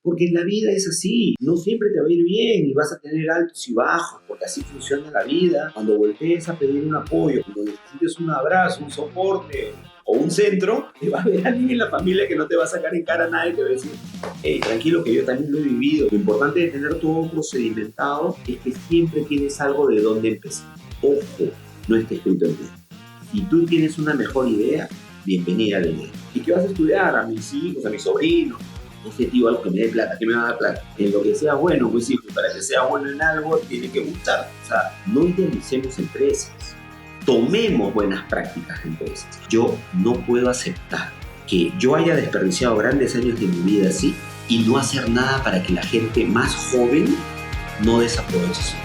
Porque en la vida es así, no siempre te va a ir bien y vas a tener altos y bajos, porque así funciona la vida. Cuando voltees a pedir un apoyo, cuando necesites un abrazo, un soporte o un centro, te va a haber alguien en la familia que no te va a sacar en cara a nadie, te va a decir, hey, tranquilo que yo también lo he vivido. Lo importante de tener todo procedimentado es que siempre tienes algo de dónde empezar. Ojo, no está escrito en ti. Si tú tienes una mejor idea, bienvenida a la idea. ¿Y qué vas a estudiar? A mis hijos, a mis sobrinos. Ese tío, algo que me dé plata, que me va a dar plata. En lo que sea bueno, pues hijo, para que sea bueno en algo, tiene que gustar. O sea, no idealicemos empresas. Tomemos buenas prácticas de empresas. Yo no puedo aceptar que yo haya desperdiciado grandes años de mi vida así y no hacer nada para que la gente más joven no desaproveche eso.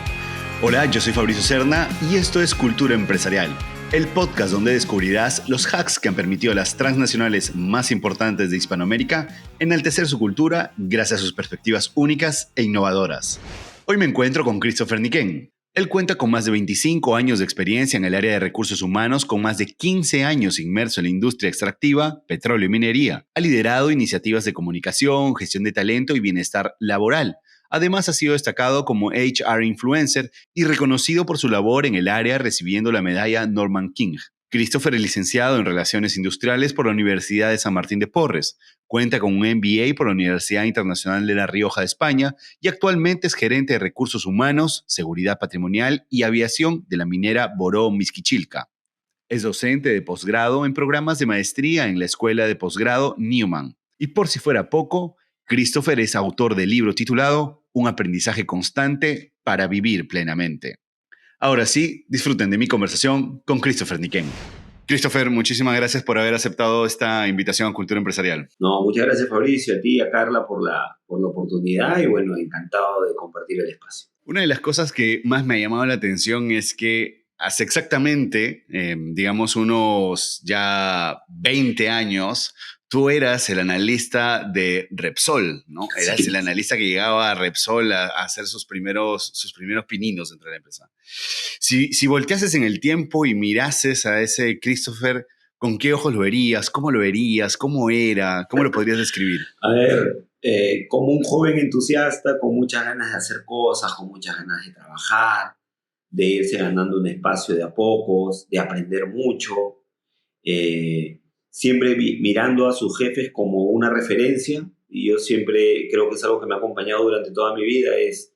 Hola, yo soy Fabricio Serna y esto es Cultura Empresarial, el podcast donde descubrirás los hacks que han permitido a las transnacionales más importantes de Hispanoamérica enaltecer su cultura gracias a sus perspectivas únicas e innovadoras. Hoy me encuentro con Christopher Niquén. Él cuenta con más de 25 años de experiencia en el área de recursos humanos, con más de 15 años inmerso en la industria extractiva, petróleo y minería. Ha liderado iniciativas de comunicación, gestión de talento y bienestar laboral. Además, ha sido destacado como HR Influencer y reconocido por su labor en el área, recibiendo la medalla Norman King. Christopher es licenciado en Relaciones Industriales por la Universidad de San Martín de Porres. Cuenta con un MBA por la Universidad Internacional de La Rioja de España y actualmente es gerente de Recursos Humanos, Seguridad Patrimonial y Aviación de la minera Boró Mixquichilca. Es docente de posgrado en programas de maestría en la Escuela de Posgrado Newman. Y por si fuera poco, Christopher es autor del libro titulado Un aprendizaje constante para vivir plenamente. Ahora sí, disfruten de mi conversación con Christopher Niquén. Christopher, muchísimas gracias por haber aceptado esta invitación a Cultura Empresarial. No, muchas gracias Fabricio, a ti y a Carla por la oportunidad y bueno, encantado de compartir el espacio. Una de las cosas que más me ha llamado la atención es que hace exactamente, digamos, unos ya 20 años, tú eras el analista de Repsol, ¿no? Eras Sí. el analista que llegaba a Repsol a hacer sus primeros pininos dentro de la empresa. Si volteases en el tiempo y mirases a ese Christopher, ¿con qué ojos lo verías? ¿Cómo lo verías? ¿Cómo era? ¿Cómo lo podrías describir? A ver, como un joven entusiasta, con muchas ganas de hacer cosas, con muchas ganas de trabajar, de irse ganando un espacio de a pocos, de aprender mucho, siempre mirando a sus jefes como una referencia, y yo siempre creo que es algo que me ha acompañado durante toda mi vida, es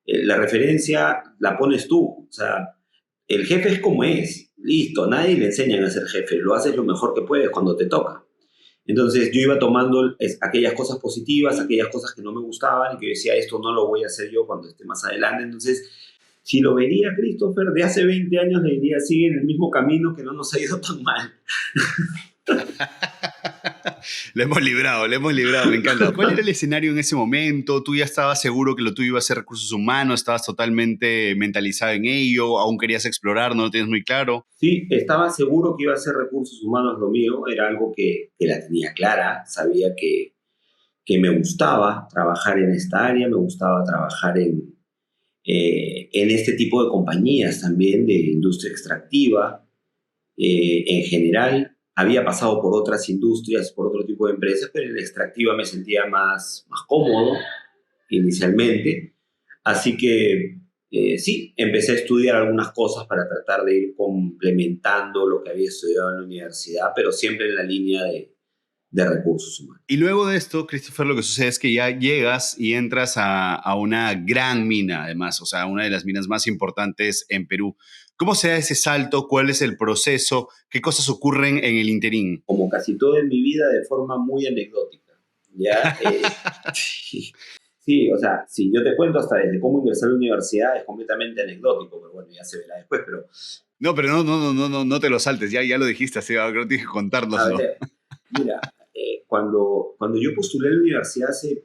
la referencia la pones tú, o sea, el jefe es como es, listo, nadie le enseñan a ser jefe, lo haces lo mejor que puedes cuando te toca. Entonces yo iba tomando aquellas cosas positivas, aquellas cosas que no me gustaban y que yo decía, esto no lo voy a hacer yo cuando esté más adelante. Entonces, si lo vería Christopher de hace 20 años, le diría, sigue en el mismo camino, que no nos ha ido tan mal. Lo hemos librado, me encanta. ¿Cuál era el escenario en ese momento? ¿Tú ya estabas seguro que lo tuyo iba a ser recursos humanos? ¿Estabas totalmente mentalizado en ello? ¿Aún querías explorar? ¿No lo tienes muy claro? Sí, estaba seguro que iba a ser recursos humanos lo mío, era algo que la tenía clara, sabía que me gustaba trabajar en esta área, me gustaba trabajar en este tipo de compañías también, de industria extractiva. En general, había pasado por otras industrias, por otro tipo de empresas, pero en la extractiva me sentía más cómodo inicialmente. Así que sí, empecé a estudiar algunas cosas para tratar de ir complementando lo que había estudiado en la universidad, pero siempre en la línea de recursos humanos. Y luego de esto, Christopher, lo que sucede es que ya llegas y entras a una gran mina, además, o sea, una de las minas más importantes en Perú. ¿Cómo se da ese salto? ¿Cuál es el proceso? ¿Qué cosas ocurren en el interín? Como casi todo en mi vida, de forma muy anecdótica. ¿Ya? Sí, sí, o sea, si yo te cuento hasta desde cómo ingresé a la universidad es completamente anecdótico, pero bueno, ya se verá después, pero... No, pero no te lo saltes, ya lo dijiste, así, ahora no tienes que A contárnoslo. ver, mira, cuando yo postulé a la universidad hace,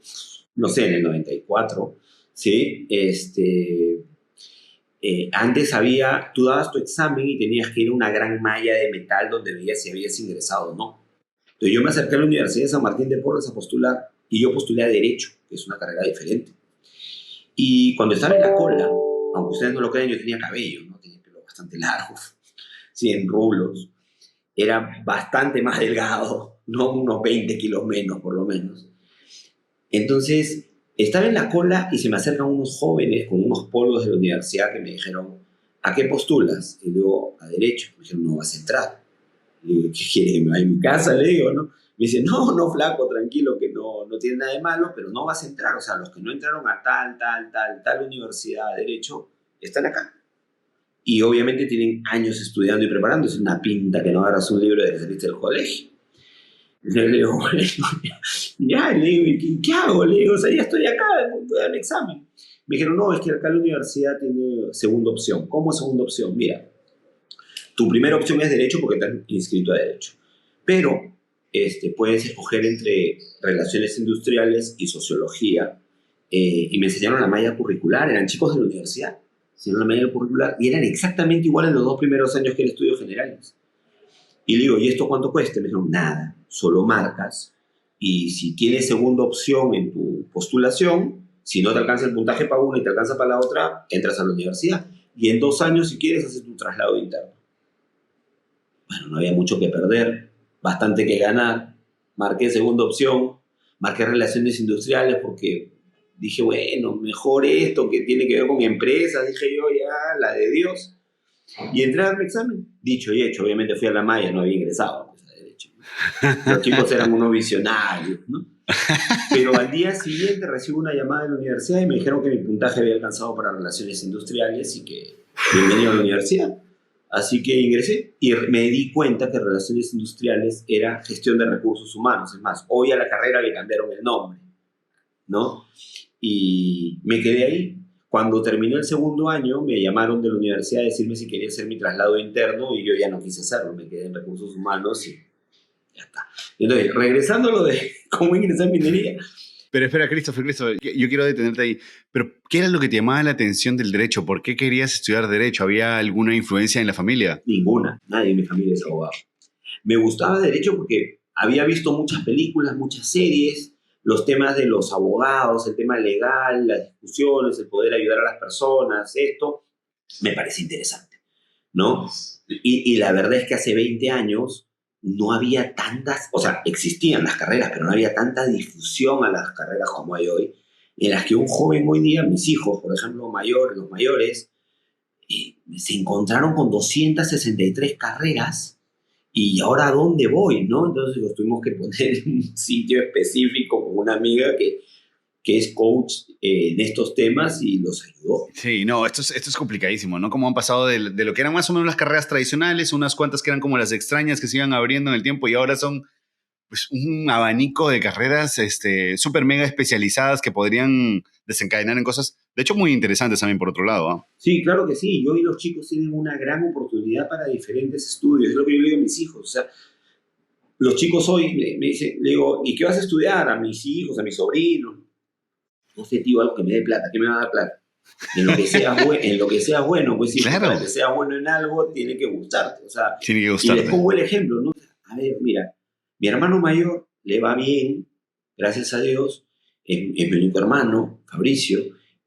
no sé, en el 94, ¿sí? Antes tú dabas tu examen y tenías que ir a una gran malla de metal donde veías si habías ingresado o no. Entonces yo me acerqué a la Universidad de San Martín de Porres a postular y yo postulé a Derecho, que es una carrera diferente. Y cuando estaba en la cola, aunque ustedes no lo crean, yo tenía cabello, ¿no? Tenía pelo bastante largo, sí, en rulos. Era bastante más delgado, no unos 20 kilos menos, por lo menos. Entonces, Estaba en la cola y se me acercan unos jóvenes con unos polos de la universidad que me dijeron, ¿a qué postulas? Y digo, a Derecho. Me dijeron, no vas a entrar. Le digo, ¿qué quiere que me vaya a mi casa? Le digo, ¿no? Me dice, no, no, flaco, tranquilo, que no tiene nada de malo, pero no vas a entrar. O sea, los que no entraron a tal universidad de Derecho están acá. Y obviamente tienen años estudiando y preparándose. Una pinta que no agarras un libro de que saliste del colegio. Le digo, bueno, ya, le digo, ¿qué hago? Le digo, o sea, ya estoy acá, voy a dar el examen. Me dijeron, no, es que acá la universidad tiene segunda opción. ¿Cómo segunda opción? Mira, tu primera opción es Derecho porque estás inscrito a Derecho. Pero puedes escoger entre Relaciones Industriales y Sociología. Y me enseñaron la malla curricular, eran chicos de la universidad. Enseñaron la malla curricular y eran exactamente igual en los 2 primeros años que en estudios generales. Y le digo, ¿y esto cuánto cuesta? Me dijeron, nada, solo marcas. Y si tienes segunda opción en tu postulación, si no te alcanza el puntaje para una y te alcanza para la otra, entras a la universidad. Y en 2 años, si quieres, haces tu traslado interno. Bueno, no había mucho que perder, bastante que ganar. Marqué segunda opción, marqué Relaciones Industriales porque dije, bueno, mejor esto que tiene que ver con empresas, dije yo, ya, la de Dios. Y entré a dar mi examen. Dicho y hecho, obviamente fui a la malla, no había ingresado pues, a Derecho. Los chicos eran unos visionarios, ¿no? Pero al día siguiente recibo una llamada de la universidad y me dijeron que mi puntaje había alcanzado para Relaciones Industriales y que bienvenido a la universidad. Así que ingresé y me di cuenta que Relaciones Industriales era Gestión de Recursos Humanos. Es más, hoy a la carrera le cambiaron el nombre, ¿no? Y me quedé ahí. Cuando terminé el segundo año, me llamaron de la universidad a decirme si quería hacer mi traslado interno y yo ya no quise hacerlo, me quedé en recursos humanos y ya está. Entonces, regresando a lo de cómo ingresar en minería. Pero espera, Christopher, yo quiero detenerte ahí. Pero, ¿qué era lo que te llamaba la atención del derecho? ¿Por qué querías estudiar derecho? ¿Había alguna influencia en la familia? Ninguna, nadie en mi familia es abogado. Me gustaba derecho porque había visto muchas películas, muchas series, los temas de los abogados, el tema legal, las discusiones, el poder ayudar a las personas, esto me parece interesante, ¿no? Y la verdad es que hace 20 años no había tantas, o sea, existían las carreras, pero no había tanta difusión a las carreras como hay hoy, en las que un joven hoy día, mis hijos, por ejemplo, los mayores, se encontraron con 263 carreras. ¿Y ahora a dónde voy? ¿No? Entonces los tuvimos que poner en un sitio específico con una amiga que es coach en estos temas y los ayudó. Sí, no, esto es complicadísimo, ¿no? Como han pasado de lo que eran más o menos las carreras tradicionales, unas cuantas que eran como las extrañas que se iban abriendo en el tiempo y ahora son pues, un abanico de carreras súper mega especializadas que podrían desencadenar en cosas, de hecho, muy interesantes también por otro lado, ¿eh? Sí, claro que sí. Yo y los chicos tienen una gran oportunidad para diferentes estudios. Es lo que yo le digo a mis hijos. O sea, los chicos hoy me dicen, le digo, ¿y qué vas a estudiar? A mis hijos, a mis sobrinos. No sé, tío, algo que me dé plata. ¿Qué me va a dar plata? En lo que sea bueno, pues sí, claro. Para que sea bueno en algo tiene que gustarte. O sea, tiene que gustarte. Y les pongo el ejemplo, ¿no? A ver, mira, mi hermano mayor le va bien, gracias a Dios, es mi único hermano, Fabricio,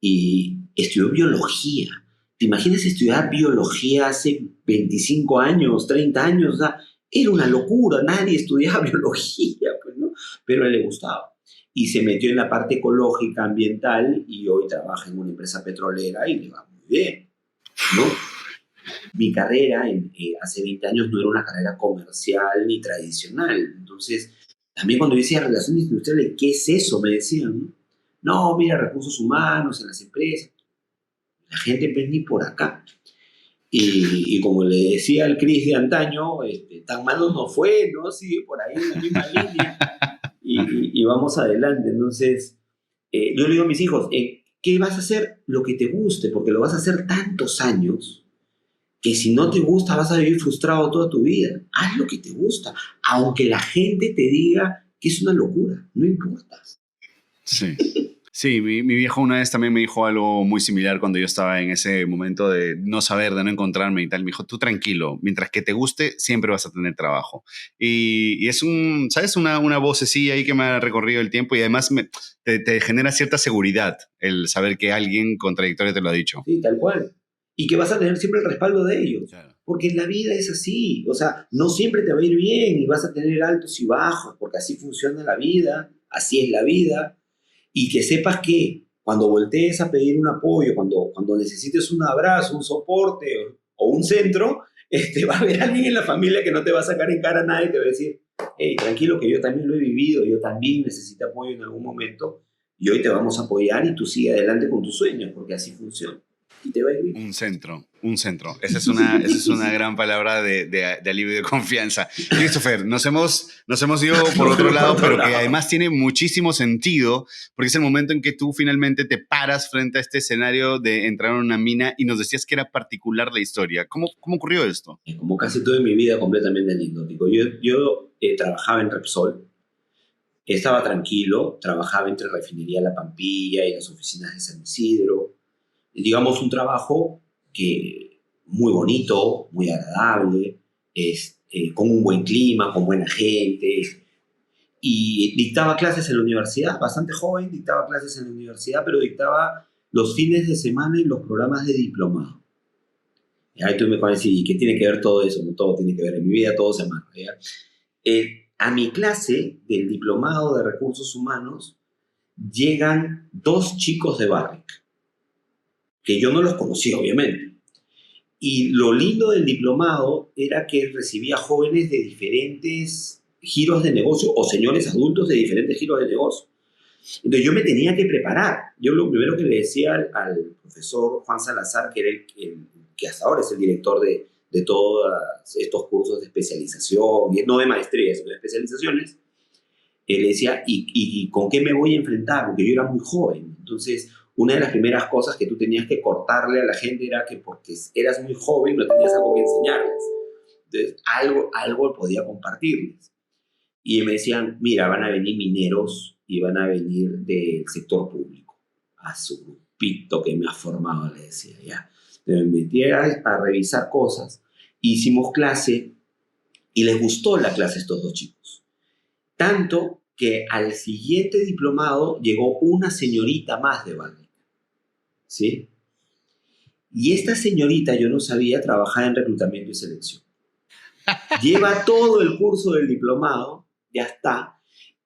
y estudió biología. ¿Te imaginas estudiar biología hace 25 años, 30 años? O sea, era una locura, nadie estudiaba biología, pues, ¿no? Pero a él le gustaba. Y se metió en la parte ecológica, ambiental, y hoy trabaja en una empresa petrolera y le va muy bien, ¿no? Mi carrera hace 20 años no era una carrera comercial ni tradicional. Entonces, también cuando yo decía relaciones industriales, ¿qué es eso? Me decían, ¿no? No, mira, recursos humanos en las empresas. La gente pues ni por acá. Y como le decía al Cris de antaño, tan malo no fue, ¿no? Sigue por ahí en la misma línea. Y vamos adelante. Entonces, yo le digo a mis hijos, ¿qué vas a hacer? Lo que te guste, porque lo vas a hacer tantos años que si no te gusta vas a vivir frustrado toda tu vida. Haz lo que te gusta, aunque la gente te diga que es una locura, no importa. Sí. Sí, mi viejo una vez también me dijo algo muy similar cuando yo estaba en ese momento de no saber, de no encontrarme y tal. Me dijo, tú tranquilo, mientras que te guste, siempre vas a tener trabajo. Y es ¿sabes? Una vocecilla ahí que me ha recorrido el tiempo y además te genera cierta seguridad el saber que alguien con trayectoria te lo ha dicho. Sí, tal cual. Y que vas a tener siempre el respaldo de ellos. Claro. Porque en la vida es así. O sea, no siempre te va a ir bien y vas a tener altos y bajos, porque así funciona la vida, así es la vida. Y que sepas que cuando voltees a pedir un apoyo, cuando necesites un abrazo, un soporte o un centro, va a haber alguien en la familia que no te va a sacar en cara a nadie y te va a decir, hey, tranquilo, que yo también lo he vivido, yo también necesito apoyo en algún momento y hoy te vamos a apoyar y tú sigue adelante con tus sueños, porque así funciona. Y te va a ir bien. Un centro. Esa es una gran palabra de alivio y de confianza. Christopher, nos hemos ido por otro lado, pero que además tiene muchísimo sentido, porque es el momento en que tú finalmente te paras frente a este escenario de entrar en una mina y nos decías que era particular la historia. ¿Cómo ocurrió esto? Como casi toda mi vida, completamente anecdótico. Yo trabajaba en Repsol, estaba tranquilo, trabajaba entre Refinería La Pampilla y las oficinas de San Isidro. Digamos, un trabajo que muy bonito, muy agradable, con un buen clima, con buena gente. Y dictaba clases en la universidad, bastante joven, dictaba clases en la universidad, pero dictaba los fines de semana en los programas de diplomado. Y ahí tú me vas a decir, ¿y qué tiene que ver todo eso? No, todo tiene que ver, en mi vida todo se amarra. A mi clase del diplomado de recursos humanos llegan 2 chicos de Barrick, que yo no los conocía, obviamente. Y lo lindo del diplomado era que recibía jóvenes de diferentes giros de negocio o señores adultos de diferentes giros de negocio. Entonces yo me tenía que preparar. Yo lo primero que le decía al profesor Juan Salazar, que era que hasta ahora es el director de todos estos cursos de especialización, no de maestría, sino de especializaciones, le decía, ¿y con qué me voy a enfrentar? Porque yo era muy joven. Entonces, una de las primeras cosas que tú tenías que cortarle a la gente era que porque eras muy joven no tenías algo que enseñarles. Entonces, algo podía compartirles. Y me decían, mira, van a venir mineros y van a venir del sector público. A su grupito que me ha formado, le decía, ya. Me metí a revisar cosas, hicimos clase y les gustó la clase a estos 2 chicos. Tanto que al siguiente diplomado llegó una señorita más de Barrick, ¿sí? Y esta señorita, yo no sabía, trabajaba en reclutamiento y selección. Lleva todo el curso del diplomado, ya está.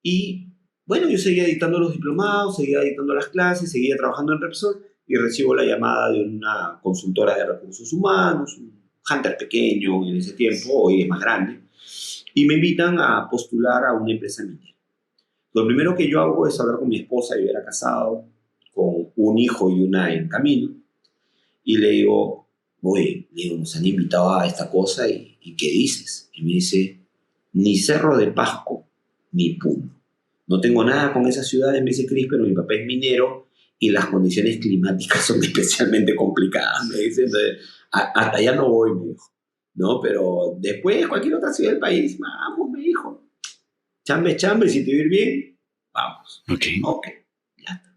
Y bueno, yo seguía dictando los diplomados, seguía dictando las clases, seguía trabajando en Repsol y recibo la llamada de una consultora de recursos humanos, un hunter pequeño en ese tiempo, hoy es más grande, y me invitan a postular a una empresa minera. Lo primero que yo hago es hablar con mi esposa, yo era casado, con un hijo y una en camino, y le digo, oye, nos han invitado a esta cosa, ¿y qué dices? Y me dice, ni Cerro de Pasco, ni Puno. No tengo nada con esas ciudades, me dice Cris, pero mi papá es minero y las condiciones climáticas son especialmente complicadas, me dice. Entonces, hasta allá no voy, me dijo. ¿No? Pero después, cualquier otra ciudad del país, vamos, me dijo. Chambe, si te va a ir bien, vamos. Ok, ya está.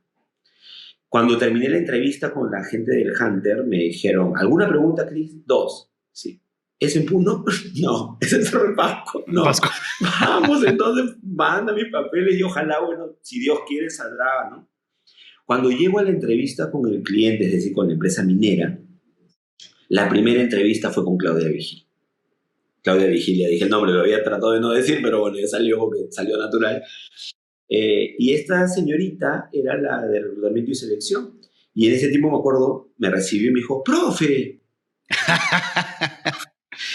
Cuando terminé la entrevista con la gente del Hunter, me dijeron, ¿alguna pregunta, Cris? 2, sí. ¿Es en Puno? No. ¿Es en Cerro de Pasco? No. Pasco. Vamos, entonces, manda mis papeles y ojalá, bueno, si Dios quiere, saldrá, ¿no? Cuando llego a la entrevista con el cliente, es decir, con la empresa minera, la primera entrevista fue con Claudia Vigilia. Claudia Vigilia, dije el nombre, lo había tratado de no decir, pero bueno, ya salió natural. Y esta señorita era la de reclutamiento y selección. Y en ese tiempo, me acuerdo, me recibió y me dijo, ¡profe!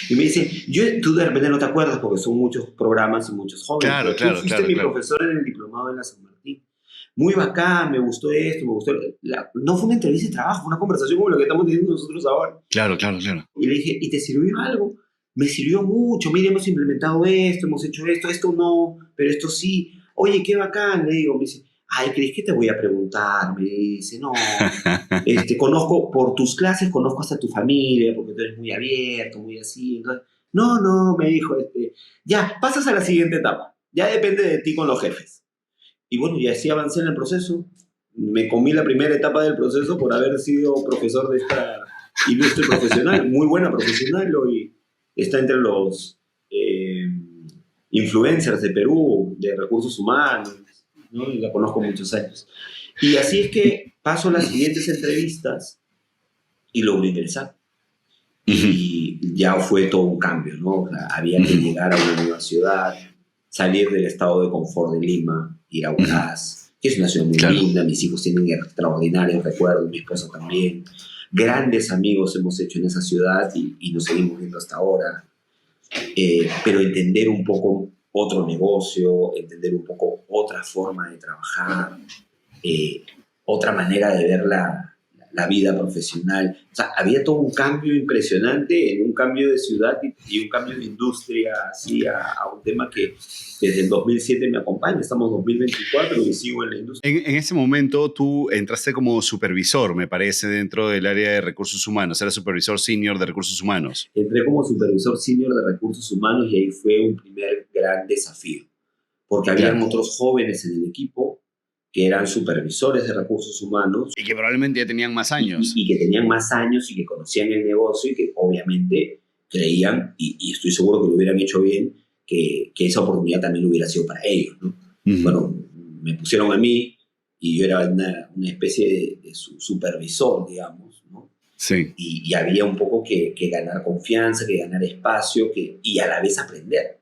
Y me dice, tú de repente no te acuerdas porque son muchos programas y muchos jóvenes. Claro, fuiste mi profesor en el diplomado de la San Martín. Muy bacán, me gustó esto, me gustó... No fue una entrevista de trabajo, fue una conversación como lo que estamos teniendo nosotros ahora. Claro. Y le dije, ¿y te sirvió algo? Me sirvió mucho, mire, hemos implementado esto, hemos hecho esto no, pero esto sí. Oye, qué bacán, le digo. Me dice, ay, ¿crees que te voy a preguntar? Me dice, no, conozco, por tus clases conozco hasta tu familia, porque tú eres muy abierto, muy así. Entonces, no, me dijo, ya, pasas a la siguiente etapa. Ya depende de ti con los jefes. Y bueno, y así avancé en el proceso. Me comí la primera etapa del proceso por haber sido profesor de esta ilustre profesional, muy buena profesional, y está entre los influencers de Perú, de recursos humanos, ¿no? Y la conozco muchos años. Y así es que paso las siguientes entrevistas y logro ingresar. Y ya fue todo un cambio, ¿no? O sea, había que llegar a una nueva ciudad, salir del estado de confort de Lima, ir a Huaraz, que es una ciudad muy linda, mis hijos tienen extraordinarios recuerdos, mi esposa también. Grandes amigos hemos hecho en esa ciudad y nos seguimos viendo hasta ahora. Pero entender un poco otro negocio, entender un poco otra forma de trabajar, otra manera de ver la vida profesional. O sea, había todo un cambio impresionante, en un cambio de ciudad y un cambio de industria, así a un tema que desde el 2007 me acompaña. Estamos en 2024 y sigo en la industria. En ese momento tú entraste como supervisor, me parece, dentro del área de recursos humanos. Eras supervisor senior de recursos humanos. Entré como supervisor senior de recursos humanos y ahí fue un primer gran desafío, porque habían otros jóvenes en el equipo que eran supervisores de recursos humanos. Y que probablemente ya tenían más años. Y que tenían más años y que conocían el negocio y que obviamente creían, y estoy seguro que lo hubieran hecho bien, que esa oportunidad también hubiera sido para ellos, ¿no? Bueno, me pusieron a mí y yo era una especie de supervisor, digamos, ¿no? Sí. Y había un poco que ganar confianza, que ganar espacio, y a la vez aprender.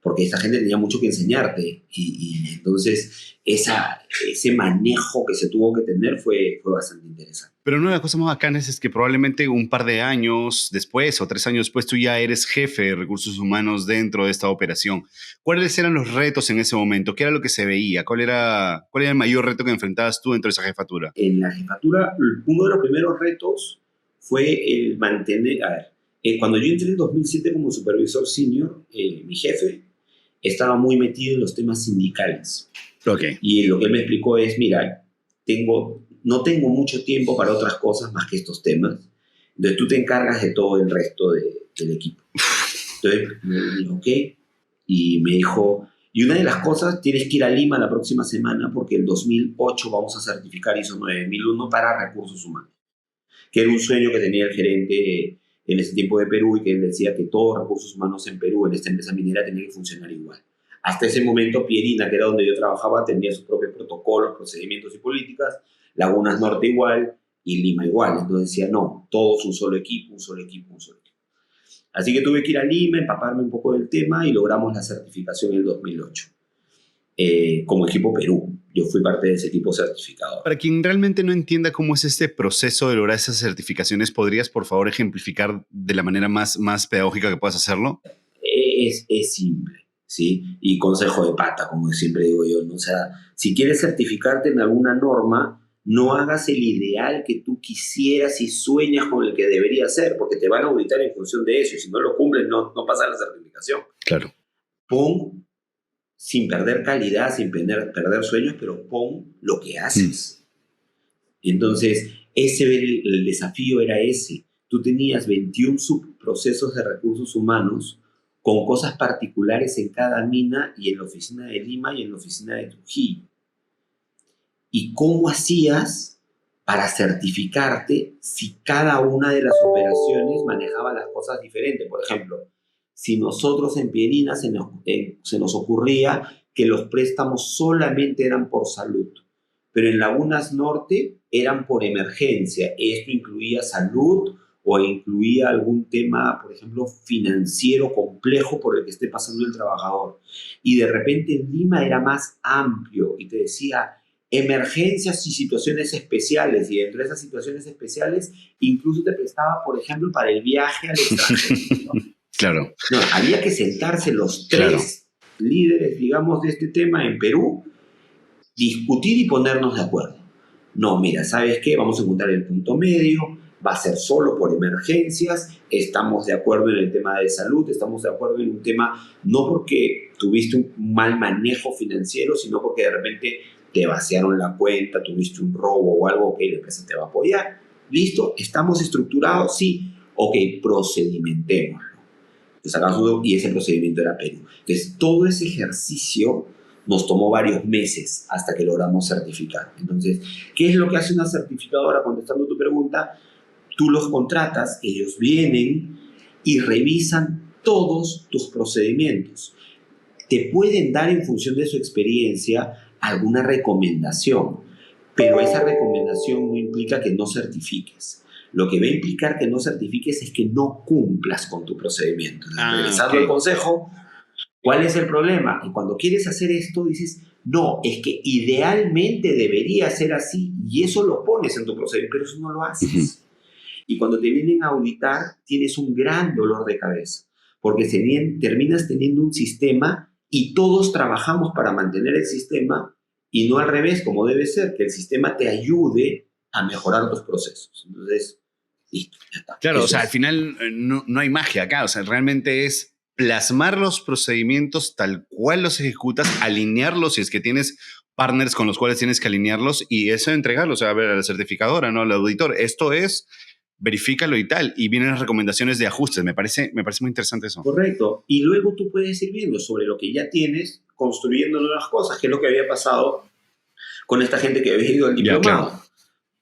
Porque esta gente tenía mucho que enseñarte y entonces ese manejo que se tuvo que tener fue bastante interesante. Pero una de las cosas más bacanas es que probablemente un par de años después o 3 años después tú ya eres jefe de recursos humanos dentro de esta operación. ¿Cuáles eran los retos en ese momento? ¿Qué era lo que se veía? ¿Cuál era el mayor reto que enfrentabas tú dentro de esa jefatura? En la jefatura, uno de los primeros retos fue el mantener... A ver, cuando yo entré en 2007 como supervisor senior, mi jefe estaba muy metido en los temas sindicales. Okay. Y lo que él me explicó es, mira, no tengo mucho tiempo para otras cosas más que estos temas, entonces tú te encargas de todo el resto del equipo. Entonces me dijo, ok, y me dijo, y una de las cosas, tienes que ir a Lima la próxima semana porque el 2008 vamos a certificar ISO 9001 para recursos humanos, que era un sueño que tenía el gerente en ese tiempo de Perú y que él decía que todos los recursos humanos en Perú, en esta empresa minera, tenían que funcionar igual. Hasta ese momento, Pierina, que era donde yo trabajaba, tenía sus propios protocolos, procedimientos y políticas, Lagunas Norte igual y Lima igual. Entonces decía, no, todos un solo equipo, un solo equipo, un solo equipo. Así que tuve que ir a Lima, empaparme un poco del tema y logramos la certificación en el 2008. Como equipo Perú. Yo fui parte de ese equipo certificador. Para quien realmente no entienda cómo es este proceso de lograr esas certificaciones, ¿podrías, por favor, ejemplificar de la manera más pedagógica que puedas hacerlo? Es simple, ¿sí? Y consejo de pata, como siempre digo yo, ¿no? O sea, si quieres certificarte en alguna norma, no hagas el ideal que tú quisieras y sueñas con el que debería ser, porque te van a auditar en función de eso, y si no lo cumples, no pasa la certificación. Claro. Pon, sin perder calidad, sin perder sueños, pero pon lo que haces. Entonces, el desafío era ese. Tú tenías 21 subprocesos de recursos humanos con cosas particulares en cada mina y en la oficina de Lima y en la oficina de Trujillo. ¿Y cómo hacías para certificarte si cada una de las operaciones manejaba las cosas diferentes? Por ejemplo, si nosotros en Pierina se nos ocurría que los préstamos solamente eran por salud, pero en Lagunas Norte eran por emergencia. Esto incluía salud o incluía algún tema, por ejemplo, financiero complejo por el que esté pasando el trabajador. Y de repente en Lima era más amplio y te decía emergencias y situaciones especiales, y dentro de esas situaciones especiales incluso te prestaba, por ejemplo, para el viaje al extranjero, ¿no? Claro. No, había que sentarse los tres líderes, digamos, de este tema en Perú, discutir y ponernos de acuerdo. No, mira, ¿sabes qué? Vamos a encontrar el punto medio, va a ser solo por emergencias, estamos de acuerdo en el tema de salud, estamos de acuerdo en un tema, no porque tuviste un mal manejo financiero, sino porque de repente te vaciaron la cuenta, tuviste un robo o algo, ok, la empresa te va a apoyar. ¿Listo? ¿Estamos estructurados? Sí. Ok, procedimentémoslo. Y ese procedimiento era Perú. Entonces, todo ese ejercicio nos tomó varios meses hasta que logramos certificar. Entonces, ¿qué es lo que hace una certificadora? Contestando tu pregunta, tú los contratas, ellos vienen y revisan todos tus procedimientos. Te pueden dar, en función de su experiencia, alguna recomendación, pero esa recomendación no implica que no certifiques. Lo que va a implicar que no certifiques es que no cumplas con tu procedimiento. Regresando al consejo, ¿cuál es el problema? Que cuando quieres hacer esto dices, No, es que idealmente debería ser así y eso lo pones en tu procedimiento, pero eso no lo haces. Y cuando te vienen a auditar, tienes un gran dolor de cabeza, porque terminas teniendo un sistema y todos trabajamos para mantener el sistema y no al revés, como debe ser, que el sistema te ayude a mejorar tus procesos. Entonces, listo, ya está. Claro, Eso o sea, es. al final no hay magia acá, o sea, realmente es plasmar los procedimientos tal cual los ejecutas, alinearlos si es que tienes partners con los cuales tienes que alinearlos y eso entregarlos a ver, a la certificadora, ¿no? Al auditor. Esto es, verifícalo y tal, y vienen las recomendaciones de ajustes. Me parece muy interesante eso. Correcto. Y luego tú puedes ir viendo sobre lo que ya tienes, construyendo nuevas cosas, que es lo que había pasado con esta gente que había ido al Ya, diplomado. claro.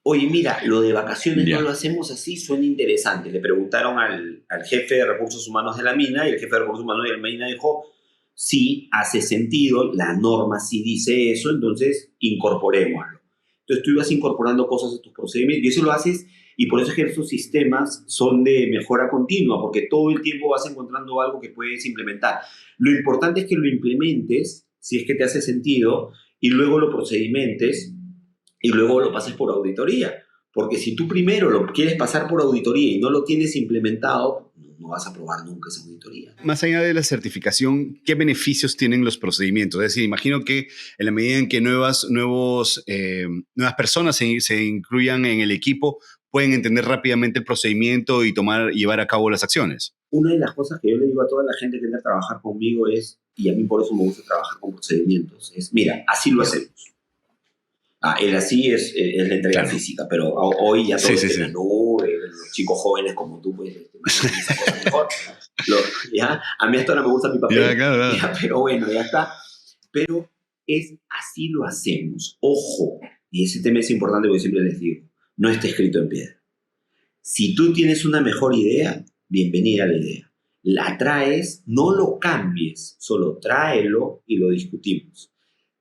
Oye, mira, lo de vacaciones Ya. no lo hacemos así, suena interesante. Le preguntaron al jefe de recursos humanos de la mina y el jefe de recursos humanos de la mina dijo, sí, hace sentido, la norma sí dice eso, entonces incorporémoslo. Entonces tú ibas incorporando cosas a tus procedimientos y eso lo haces y por eso es que estos sistemas son de mejora continua, porque todo el tiempo vas encontrando algo que puedes implementar. Lo importante es que lo implementes, si es que te hace sentido, y luego lo procedimentes y luego lo pases por auditoría. Porque si tú primero lo quieres pasar por auditoría y no lo tienes implementado, no vas a aprobar nunca esa auditoría. Más allá de la certificación, ¿qué beneficios tienen los procedimientos? Es decir, imagino que en la medida en que nuevas personas se incluyan en el equipo, pueden entender rápidamente el procedimiento y llevar a cabo las acciones. Una de las cosas que yo le digo a toda la gente que viene a trabajar conmigo es, y a mí por eso me gusta trabajar con procedimientos, es, mira, así lo hacemos. El así es la entrega Claro. física, pero hoy ya todo Sí, es sí, en la sí. nube, los chicos jóvenes como tú, pues, imaginan esa cosa mejor. ¿Ya? A mí hasta ahora me gusta mi papel, Ya, claro. ¿ya? Pero bueno, ya está. Pero es así lo hacemos. Ojo, y ese tema es importante porque siempre les digo, no está escrito en piedra. Si tú tienes una mejor idea, bienvenida a la idea. La traes, no lo cambies, solo tráelo y lo discutimos.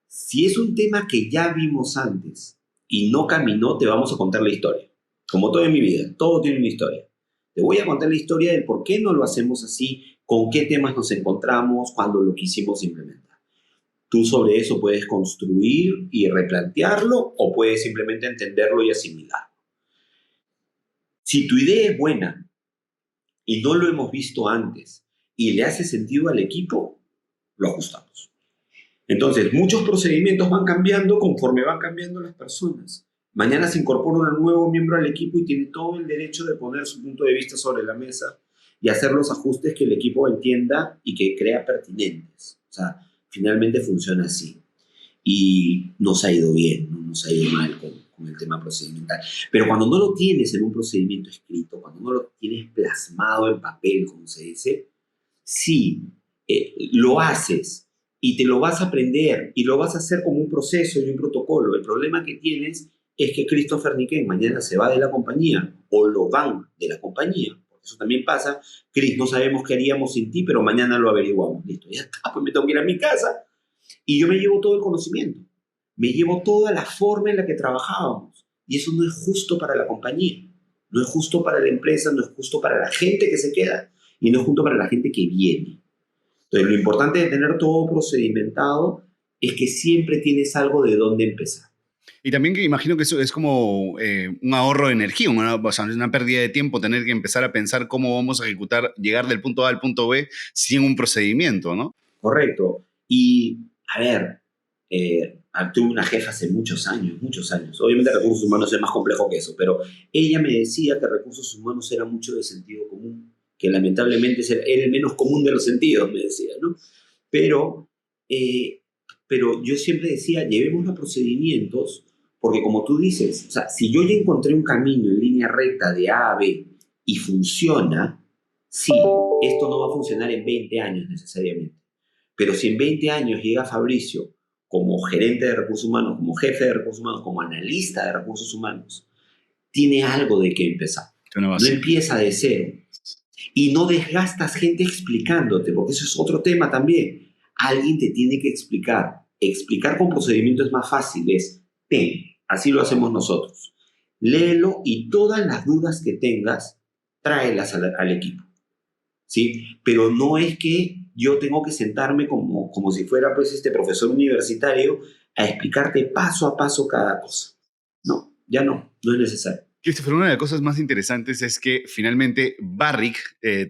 Si es un tema que ya vimos antes y no caminó, te vamos a contar la historia. Como todo en mi vida, todo tiene una historia. Te voy a contar la historia del por qué no lo hacemos así, con qué temas nos encontramos cuando lo quisimos implementar. Tú sobre eso puedes construir y replantearlo o puedes simplemente entenderlo y asimilarlo. Si tu idea es buena y no lo hemos visto antes y le hace sentido al equipo, lo ajustamos. Entonces, muchos procedimientos van cambiando conforme van cambiando las personas. Mañana se incorpora un nuevo miembro al equipo y tiene todo el derecho de poner su punto de vista sobre la mesa y hacer los ajustes que el equipo entienda y que crea pertinentes. O sea, finalmente funciona así. Y nos ha ido bien, no nos ha ido mal con el tema procedimental. Pero cuando no lo tienes en un procedimiento escrito, cuando no lo tienes plasmado en papel, como se dice, sí, lo haces y te lo vas a aprender y lo vas a hacer como un proceso y un protocolo. El problema que tienes es que Christopher Niken mañana se va de la compañía o lo van de la compañía. Porque eso también pasa. Chris, no sabemos qué haríamos sin ti, pero mañana lo averiguamos. Listo, ya está, pues me tengo que ir a mi casa y yo me llevo todo el conocimiento. Me llevo toda la forma en la que trabajábamos. Y eso no es justo para la compañía. No es justo para la empresa, no es justo para la gente que se queda y no es justo para la gente que viene. Entonces, lo importante de tener todo procedimentado es que siempre tienes algo de dónde empezar. Y también que imagino que eso es como un ahorro de energía, o sea, es una pérdida de tiempo tener que empezar a pensar cómo vamos a ejecutar, llegar del punto A al punto B sin un procedimiento, ¿no? Correcto. Y, a ver, tuve una jefa hace muchos años. Obviamente recursos humanos es más complejo que eso, pero ella me decía que recursos humanos era mucho de sentido común, que lamentablemente era el menos común de los sentidos, me decía, ¿no? Pero yo siempre decía, llevémoslo a procedimientos, porque como tú dices, o sea, si yo ya encontré un camino en línea recta de A a B y funciona, sí, esto no va a funcionar en 20 años necesariamente. Pero si en 20 años llega Fabricio como gerente de recursos humanos, como jefe de recursos humanos, como analista de recursos humanos, tiene algo de qué empezar. No empieza de cero. Y no desgastas gente explicándote, porque eso es otro tema también. Alguien te tiene que explicar. Explicar con procedimiento es más fácil, así lo hacemos nosotros. Léelo y todas las dudas que tengas, tráelas al equipo. ¿Sí? Pero no es que yo tengo que sentarme como si fuera pues este profesor universitario a explicarte paso a paso cada cosa. No, ya no es necesario. Christopher, una de las cosas más interesantes es que finalmente Barrick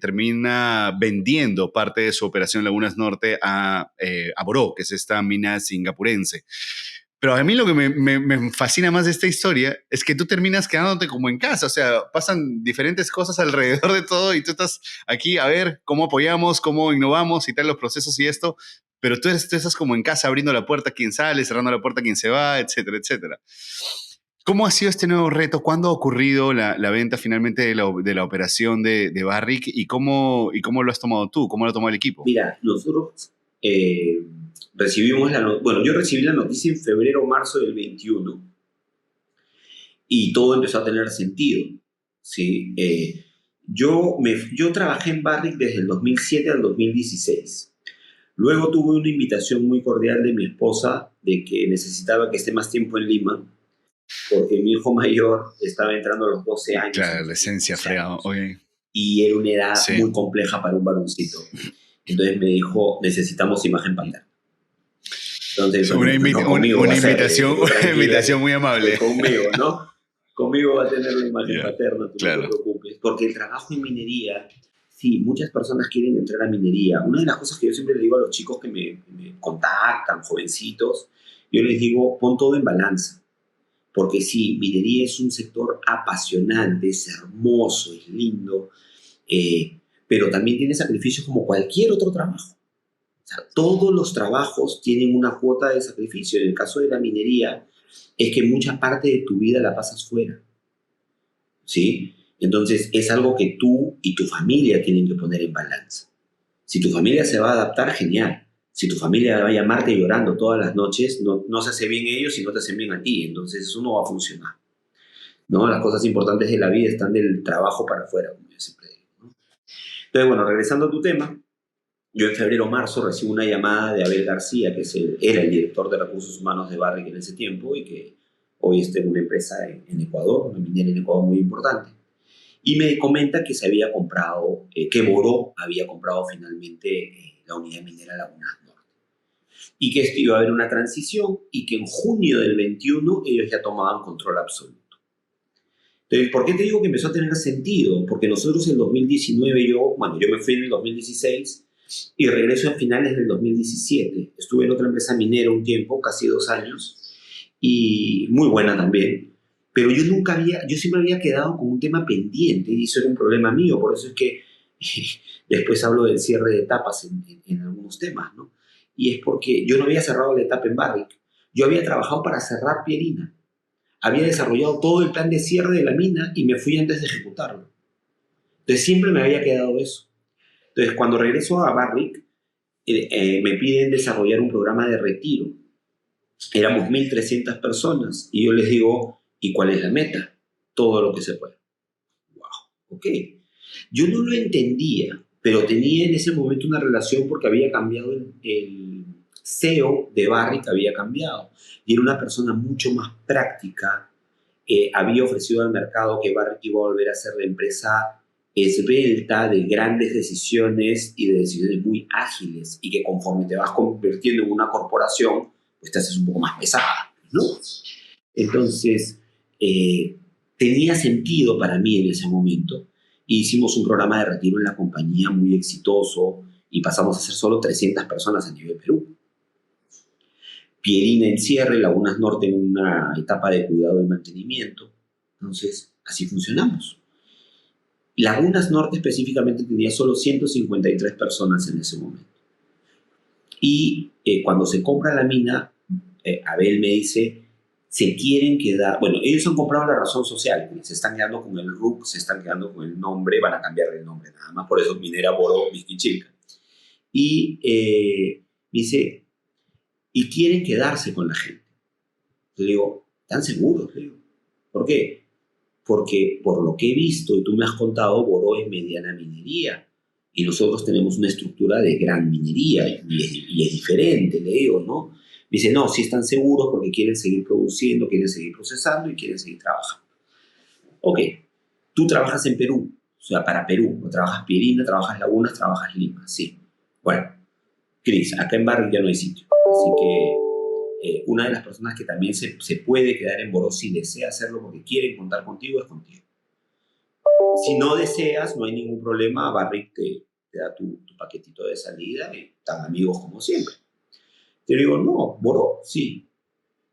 termina vendiendo parte de su operación Lagunas Norte a Boró, que es esta mina singapurense. Pero a mí lo que me fascina más de esta historia es que tú terminas quedándote como en casa, o sea, pasan diferentes cosas alrededor de todo y tú estás aquí a ver cómo apoyamos, cómo innovamos y tal los procesos y esto, pero tú estás como en casa abriendo la puerta a quien sale, cerrando la puerta a quien se va, etcétera, etcétera. ¿Cómo ha sido este nuevo reto? ¿Cuándo ha ocurrido la venta finalmente de la operación de Barrick y cómo lo has tomado tú? ¿Cómo lo ha tomado el equipo? Mira, nosotros recibimos bueno, yo recibí la noticia en febrero o marzo del 21 y todo empezó a tener sentido, ¿sí? Yo trabajé en Barrick desde el 2007 al 2016. Luego tuve una invitación muy cordial de mi esposa de que necesitaba que esté más tiempo en Lima porque mi hijo mayor estaba entrando a los 12 años. Claro, la esencia fregado, oye. Y era una edad Sí. muy compleja para un varoncito. Entonces me dijo, necesitamos imagen paterna. Entonces, una invitación muy amable. Conmigo, ¿no? Conmigo va a tener la imagen paterna, tú claro. no te preocupes. Porque el trabajo en minería, sí, muchas personas quieren entrar a minería. Una de las cosas que yo siempre le digo a los chicos que me contactan, jovencitos, yo les digo, pon todo en balanza. Porque sí, minería es un sector apasionante, es hermoso, es lindo, pero también tiene sacrificios como cualquier otro trabajo. O sea, todos los trabajos tienen una cuota de sacrificio. En el caso de la minería, es que mucha parte de tu vida la pasas fuera, ¿sí? Entonces, es algo que tú y tu familia tienen que poner en balanza. Si tu familia se va a adaptar, genial. Si tu familia va a llamarte llorando todas las noches, no se hace bien ellos y no te hacen bien a ti. Entonces, eso no va a funcionar, ¿no? Las cosas importantes de la vida están del trabajo para afuera, como yo siempre digo, ¿no? Entonces, bueno, regresando a tu tema, yo en febrero o marzo recibo una llamada de Abel García, que era el director de recursos humanos de Barrick en ese tiempo y que hoy está en una empresa en Ecuador, una minera en Ecuador muy importante. Y me comenta que se había comprado, que Boró había comprado finalmente la unidad minera Lagunas Norte. Y que iba a haber una transición y que en junio del 21 ellos ya tomaban control absoluto. Entonces, ¿por qué te digo que empezó a tener sentido? Porque nosotros en 2019, yo me fui en el 2016 y regreso a finales del 2017. Estuve en otra empresa minera un tiempo, casi 2 años, y muy buena también. Pero yo siempre había quedado con un tema pendiente y eso era un problema mío. Por eso es que después hablo del cierre de etapas en algunos temas, ¿no? Y es porque yo no había cerrado la etapa en Barrick. Yo había trabajado para cerrar Pierina. Había desarrollado todo el plan de cierre de la mina y me fui antes de ejecutarlo. Entonces siempre me había quedado eso. Entonces cuando regreso a Barrick, me piden desarrollar un programa de retiro. Éramos 1.300 personas y yo les digo, ¿y cuál es la meta? Todo lo que se pueda. Wow, ok. Yo no lo entendía, pero tenía en ese momento una relación porque había cambiado el CEO de Barrick, había cambiado. Y era una persona mucho más práctica. Había ofrecido al mercado que Barrick iba a volver a ser la empresa esbelta de grandes decisiones y de decisiones muy ágiles y que conforme te vas convirtiendo en una corporación, pues te haces un poco más pesada, ¿no? Entonces, tenía sentido para mí en ese momento. Hicimos un programa de retiro en la compañía muy exitoso y pasamos a ser solo 300 personas a nivel Perú. Pierina en cierre, Lagunas Norte en una etapa de cuidado y mantenimiento. Entonces, así funcionamos. Lagunas Norte específicamente tenía solo 153 personas en ese momento. Y cuando se compra la mina, Abel me dice, se quieren quedar, bueno, ellos han comprado la razón social, se están quedando con el RUC, se están quedando con el nombre, van a cambiar el nombre nada más, por eso Minera Boró Miskichilca. Y me dice, y quieren quedarse con la gente. Yo le digo, ¿están seguros? Le digo, ¿por qué? Porque por lo que he visto y tú me has contado, Boró es mediana minería y nosotros tenemos una estructura de gran minería y es diferente, le digo, ¿no? Me dice, no, sí están seguros porque quieren seguir produciendo, quieren seguir procesando y quieren seguir trabajando. Ok, tú trabajas en Perú, o sea, para Perú, no trabajas Pierina, trabajas Lagunas, trabajas Lima, sí. Bueno, Cris, acá en Barrick ya no hay sitio. Así que una de las personas que también se puede quedar en Boró si desea hacerlo porque quieren contar contigo es contigo. Si no deseas, no hay ningún problema. Barrick te da tu paquetito de salida y están amigos como siempre. Te digo, no, Boró, sí.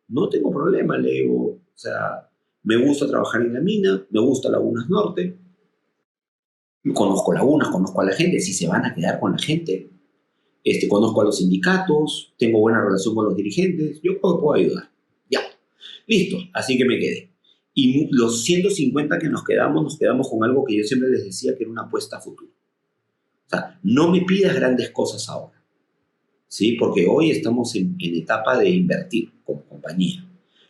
No tengo problema, le digo. O sea, me gusta trabajar en la mina, me gusta Lagunas Norte. Conozco Lagunas, conozco a la gente. Si se van a quedar con la gente, conozco a los sindicatos, tengo buena relación con los dirigentes, yo puedo ayudar. Ya, listo, así que me quedé. Y los 150 que nos quedamos con algo que yo siempre les decía que era una apuesta a futuro. O sea, no me pidas grandes cosas ahora, ¿sí? Porque hoy estamos en etapa de invertir como compañía.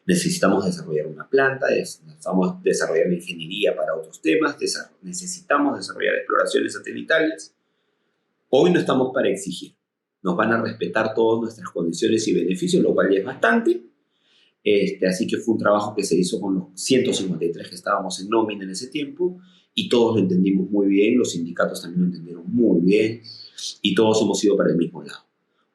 Necesitamos desarrollar una planta, necesitamos desarrollar la ingeniería para otros temas, necesitamos desarrollar exploraciones satelitales. Hoy no estamos para exigir. Nos van a respetar todas nuestras condiciones y beneficios, lo cual ya es bastante. Así que fue un trabajo que se hizo con los 153 que estábamos en nómina en ese tiempo y todos lo entendimos muy bien, los sindicatos también lo entendieron muy bien y todos hemos ido para el mismo lado.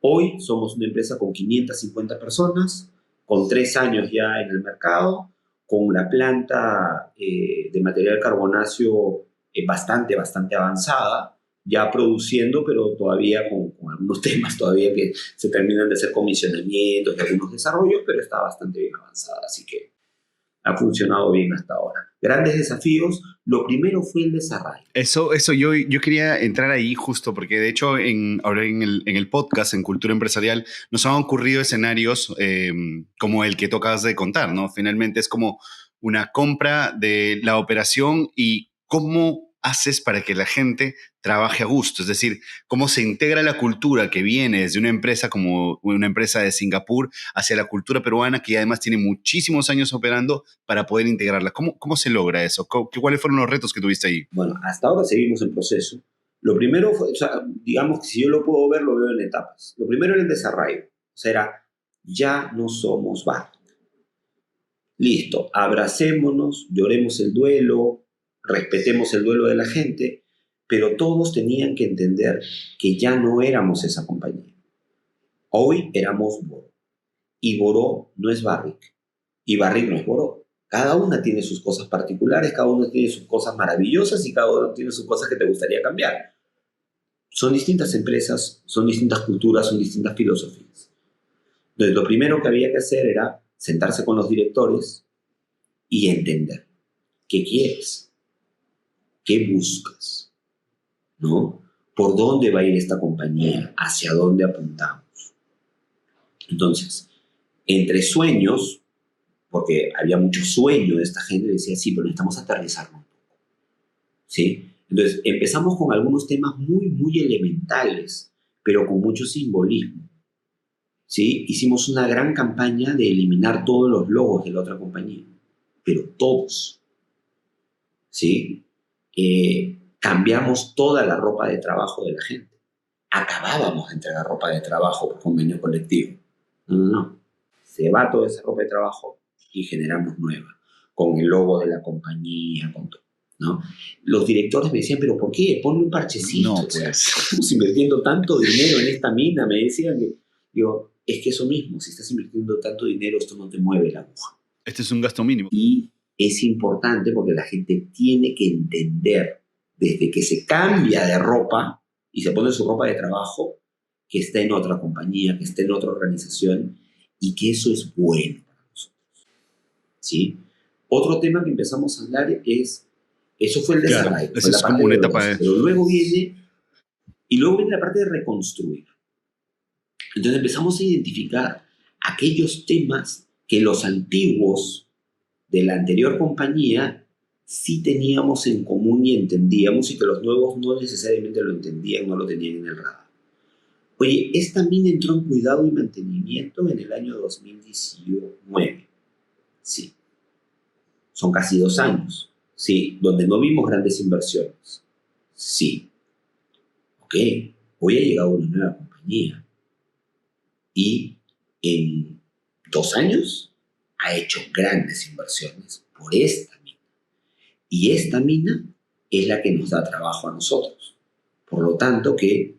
Hoy somos una empresa con 550 personas, con 3 años ya en el mercado, con la planta de material carbonáceo bastante avanzada, ya produciendo, pero todavía con algunos temas todavía que se terminan de hacer comisionamientos y algunos desarrollos, pero está bastante bien avanzada, así que ha funcionado bien hasta ahora. Grandes desafíos, lo primero fue el desarrollo. Eso yo quería entrar ahí justo porque de hecho ahora en el podcast, en Cultura Empresarial, nos han ocurrido escenarios como el que tú acabas de contar, ¿no? Finalmente es como una compra de la operación y cómo haces para que la gente trabaje a gusto, es decir, cómo se integra la cultura que viene desde una empresa como una empresa de Singapur hacia la cultura peruana que además tiene muchísimos años operando para poder integrarla. ¿Cómo se logra eso? ¿Cuáles fueron los retos que tuviste ahí? Bueno, hasta ahora seguimos en proceso. Lo primero fue, o sea, digamos que si yo lo puedo ver, lo veo en etapas. Lo primero era el desarrollo. O sea, era, ya no somos Barrick. Listo, abracémonos, lloremos el duelo, respetemos el duelo de la gente, pero todos tenían que entender que ya no éramos esa compañía. Hoy éramos Boró. Y Boró no es Barrick. Y Barrick no es Boró. Cada una tiene sus cosas particulares, cada uno tiene sus cosas maravillosas y cada uno tiene sus cosas que te gustaría cambiar. Son distintas empresas, son distintas culturas, son distintas filosofías. Entonces, lo primero que había que hacer era sentarse con los directores y entender qué quieres, qué buscas, ¿no? ¿Por dónde va a ir esta compañía? ¿Hacia dónde apuntamos? Entonces, entre sueños, porque había mucho sueño de esta gente, decía, sí, pero necesitamos aterrizarlo un poco, ¿sí? Entonces, empezamos con algunos temas muy elementales, pero con mucho simbolismo, ¿sí? Hicimos una gran campaña de eliminar todos los logos de la otra compañía, pero todos, ¿sí? Cambiamos toda la ropa de trabajo de la gente. Acabábamos de entregar ropa de trabajo por convenio colectivo. No. Se va toda esa ropa de trabajo y generamos nueva, con el logo de la compañía, con todo, ¿no? Los directores me decían, ¿pero por qué? Ponle un parchecito. No, o sea, pues. estamos invirtiendo tanto dinero en esta mina, me decían. Digo, es que eso mismo, si estás invirtiendo tanto dinero, esto no te mueve la aguja. Este es un gasto mínimo. Y es importante porque la gente tiene que entender, desde que se cambia de ropa y se pone su ropa de trabajo, que está en otra compañía, que está en otra organización y que eso es bueno para nosotros, ¿sí? Otro tema que empezamos a hablar es, eso fue el desarrollo, Claro, fue eso la es parte como una de etapa negocio, pero luego viene la parte de reconstruir. Entonces empezamos a identificar aquellos temas que los antiguos de la anterior compañía sí teníamos en común y entendíamos y que los nuevos no necesariamente lo entendían, no lo tenían en el radar. Oye, esta mina entró en cuidado y mantenimiento en el año 2019. Sí. Son casi 2 años. Sí. Donde no vimos grandes inversiones. Sí. Ok. Hoy ha llegado una nueva compañía. Y en 2 años ha hecho grandes inversiones por esta mina. Y esta mina es la que nos da trabajo a nosotros. Por lo tanto, que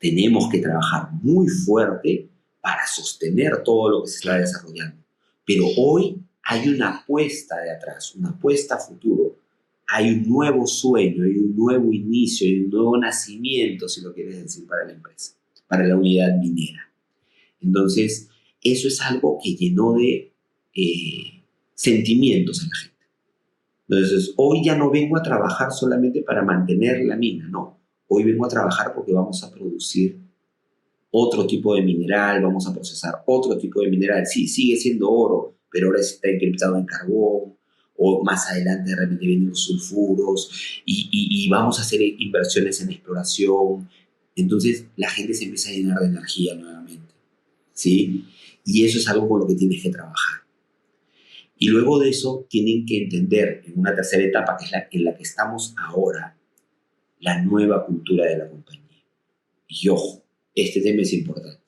tenemos que trabajar muy fuerte para sostener todo lo que se está desarrollando. Pero hoy hay una apuesta de atrás, una apuesta a futuro. Hay un nuevo sueño, hay un nuevo inicio, hay un nuevo nacimiento, si lo quieres decir, para la empresa, para la unidad minera. Entonces, eso es algo que llenó de sentimientos en la gente. Entonces, hoy ya no vengo a trabajar solamente para mantener la mina, no. Hoy vengo a trabajar porque vamos a producir otro tipo de mineral, vamos a procesar otro tipo de mineral. Sí, sigue siendo oro, pero ahora está encriptado en carbón, o más adelante de repente vienen los sulfuros, y vamos a hacer inversiones en exploración. Entonces, la gente se empieza a llenar de energía nuevamente, ¿sí? Y eso es algo con lo que tienes que trabajar. Y luego de eso tienen que entender, en una tercera etapa, que es en la que estamos ahora, la nueva cultura de la compañía. Y ojo, este tema es importante.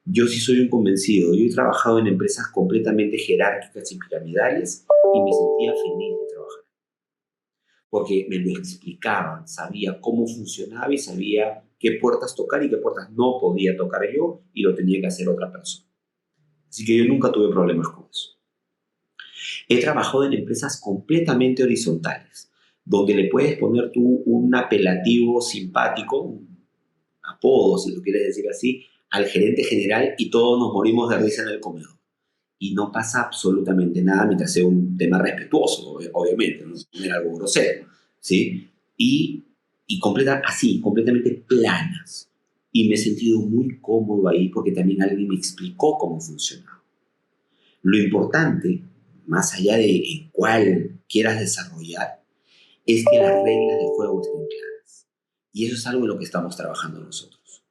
Yo sí soy un convencido. Yo he trabajado en empresas completamente jerárquicas y piramidales y me sentía feliz de trabajar. Porque me lo explicaban, sabía cómo funcionaba y sabía qué puertas tocar y qué puertas no podía tocar yo y lo tenía que hacer otra persona. Así que yo nunca tuve problemas con eso. He trabajado en empresas completamente horizontales, donde le puedes poner tú un apelativo simpático, un apodo, si lo quieres decir así, al gerente general y todos nos morimos de risa en el comedor. Y no pasa absolutamente nada mientras sea un tema respetuoso, obviamente, no es algo grosero, ¿sí? Y así, completamente planas. Y me he sentido muy cómodo ahí porque también alguien me explicó cómo funcionaba. Lo importante, más allá de en cuál quieras desarrollar, es que las reglas de juego estén claras. Y eso es algo en lo que estamos trabajando nosotros.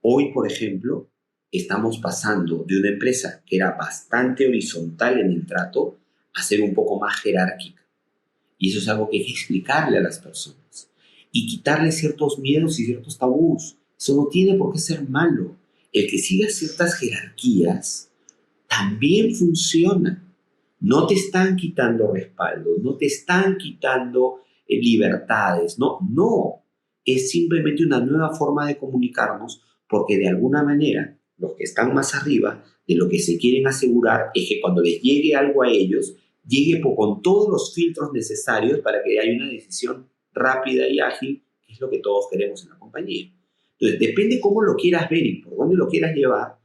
Hoy, por ejemplo, estamos pasando de una empresa que era bastante horizontal en el trato a ser un poco más jerárquica. Y eso es algo que hay que explicarle a las personas. Y quitarle ciertos miedos y ciertos tabús. Eso no tiene por qué ser malo. El que siga ciertas jerarquías también funciona. No te están quitando respaldo, no te están quitando libertades, no. Es simplemente una nueva forma de comunicarnos porque de alguna manera los que están más arriba de lo que se quieren asegurar es que cuando les llegue algo a ellos, llegue con todos los filtros necesarios para que haya una decisión rápida y ágil, que es lo que todos queremos en la compañía. Entonces, depende cómo lo quieras ver y por dónde lo quieras llevar,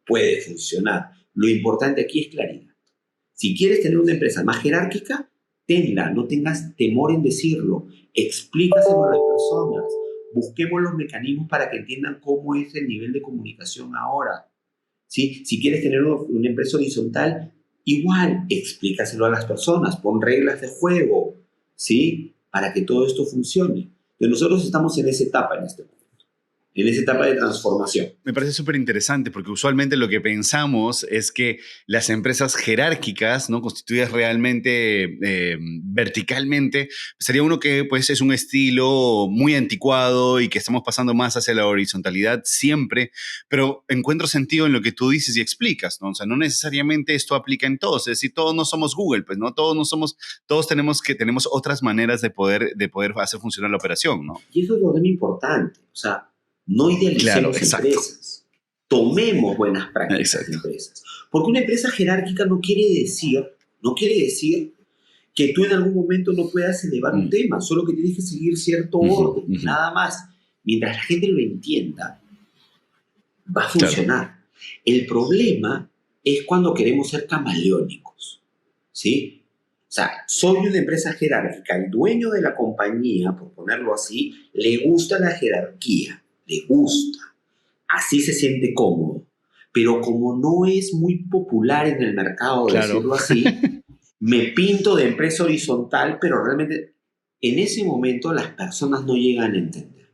puede funcionar. Lo importante aquí es claridad. Si quieres tener una empresa más jerárquica, tenla, no tengas temor en decirlo, explícaselo a las personas, busquemos los mecanismos para que entiendan cómo es el nivel de comunicación ahora. ¿Sí? Si quieres tener una empresa horizontal, igual, explícaselo a las personas, pon reglas de juego, ¿sí? Para que todo esto funcione. Entonces nosotros estamos en esa etapa en este momento. En esa etapa de transformación. Me parece súper interesante porque usualmente lo que pensamos es que las empresas jerárquicas, ¿no? Constituidas realmente verticalmente, sería uno que pues, es un estilo muy anticuado y que estamos pasando más hacia la horizontalidad siempre, pero encuentro sentido en lo que tú dices y explicas, ¿no? O sea, no necesariamente esto aplica en todos, es decir, todos no somos Google, pues, ¿no? Todos tenemos otras maneras de poder hacer funcionar la operación, ¿no? Y eso es lo que es importante, o sea, no idealicemos empresas. Tomemos buenas prácticas de empresas. Porque una empresa jerárquica no quiere decir que tú en algún momento no puedas elevar un tema, solo que tienes que seguir cierto orden, nada más. Mientras la gente lo entienda, va a funcionar. Claro. El problema es cuando queremos ser camaleónicos, ¿sí? O sea, soy una empresa jerárquica, el dueño de la compañía, por ponerlo así, le gusta la jerarquía. Le gusta, así se siente cómodo, pero como no es muy popular en el mercado, claro, decirlo así, me pinto de empresa horizontal, pero realmente en ese momento las personas no llegan a entender.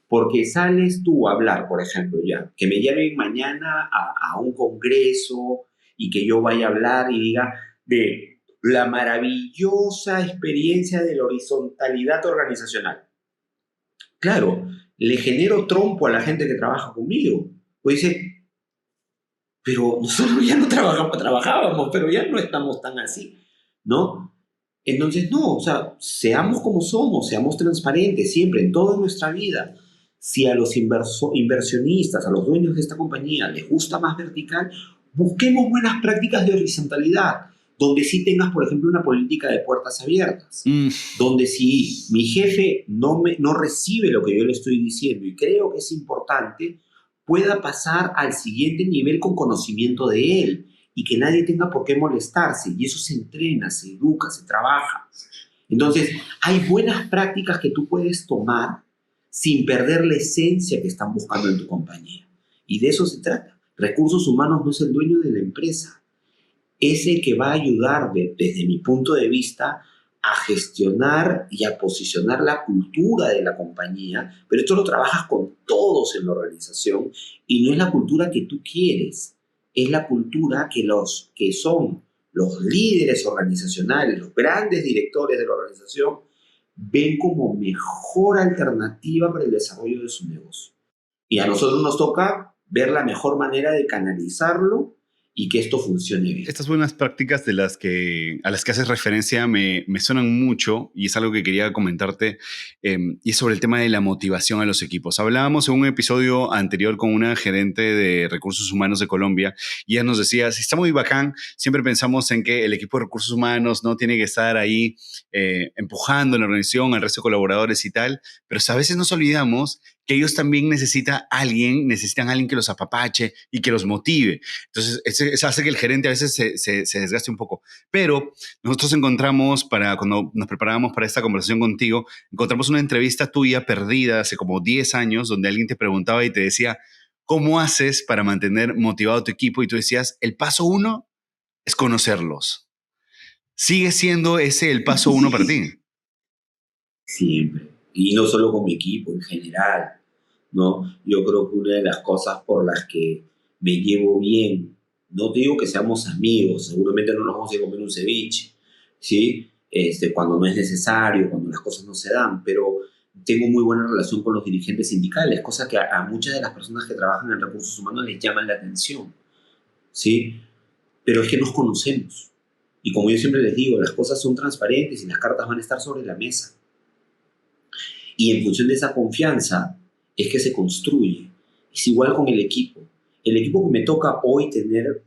Porque sales tú a hablar, por ejemplo, ya, que me lleven mañana a un congreso y que yo vaya a hablar y diga de la maravillosa experiencia de la horizontalidad organizacional. Claro, le genero trompo a la gente que trabaja conmigo. Pues dice, pero nosotros ya no trabajábamos, pero ya no estamos tan así, ¿no? Entonces, no, o sea, seamos como somos, seamos transparentes siempre, en toda nuestra vida. Si a los inversionistas, a los dueños de esta compañía les gusta más vertical, busquemos buenas prácticas de horizontalidad, donde sí tengas, por ejemplo, una política de puertas abiertas, donde si mi jefe no recibe lo que yo le estoy diciendo y creo que es importante, pueda pasar al siguiente nivel con conocimiento de él y que nadie tenga por qué molestarse. Y eso se entrena, se educa, se trabaja. Entonces, hay buenas prácticas que tú puedes tomar sin perder la esencia que están buscando en tu compañía. Y de eso se trata. Recursos humanos no es el dueño de la empresa. Es el que va a ayudar, desde mi punto de vista, a gestionar y a posicionar la cultura de la compañía, pero esto lo trabajas con todos en la organización y no es la cultura que tú quieres, es la cultura que los que son los líderes organizacionales, los grandes directores de la organización, ven como mejor alternativa para el desarrollo de su negocio. Y a nosotros nos toca ver la mejor manera de canalizarlo y que esto funcione bien. Estas buenas prácticas a las que haces referencia me suenan mucho y es algo que quería comentarte y es sobre el tema de la motivación a los equipos. Hablábamos en un episodio anterior con una gerente de recursos humanos de Colombia y ella nos decía, si está muy bacán, siempre pensamos en que el equipo de recursos humanos no tiene que estar ahí empujando en la organización al resto de colaboradores y tal, pero a veces nos olvidamos que ellos también necesitan a alguien que los apapache y que los motive. Entonces, eso hace que el gerente a veces se desgaste un poco. Pero nosotros cuando nos preparábamos para esta conversación contigo, encontramos una entrevista tuya perdida hace como 10 años, donde alguien te preguntaba y te decía, ¿cómo haces para mantener motivado a tu equipo? Y tú decías, el paso 1 es conocerlos. ¿Sigue siendo ese el paso 1 para ti? Siempre. Y no solo con mi equipo, en general, ¿no? Yo creo que una de las cosas por las que me llevo bien, no te digo que seamos amigos, seguramente no nos vamos a ir a comer un ceviche, ¿sí? Cuando no es necesario, cuando las cosas no se dan, pero tengo muy buena relación con los dirigentes sindicales, cosa que a muchas de las personas que trabajan en recursos humanos les llaman la atención, ¿sí? Pero es que nos conocemos. Y como yo siempre les digo, las cosas son transparentes y las cartas van a estar sobre la mesa. Y en función de esa confianza es que se construye. Es igual con el equipo. El equipo que me toca hoy tener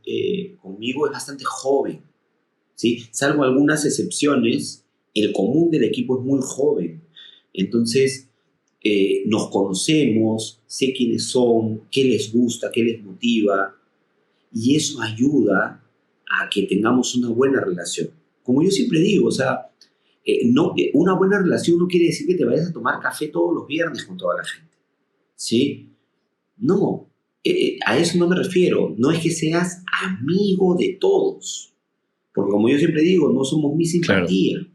conmigo es bastante joven, ¿sí? Salvo algunas excepciones, el común del equipo es muy joven. Entonces, nos conocemos, sé quiénes son, qué les gusta, qué les motiva, y eso ayuda a que tengamos una buena relación. Como yo siempre digo, o sea, una buena relación no quiere decir que te vayas a tomar café todos los viernes con toda la gente, ¿sí? No, a eso no me refiero. No es que seas amigo de todos, porque como yo siempre digo, no somos mi simpatía. Claro.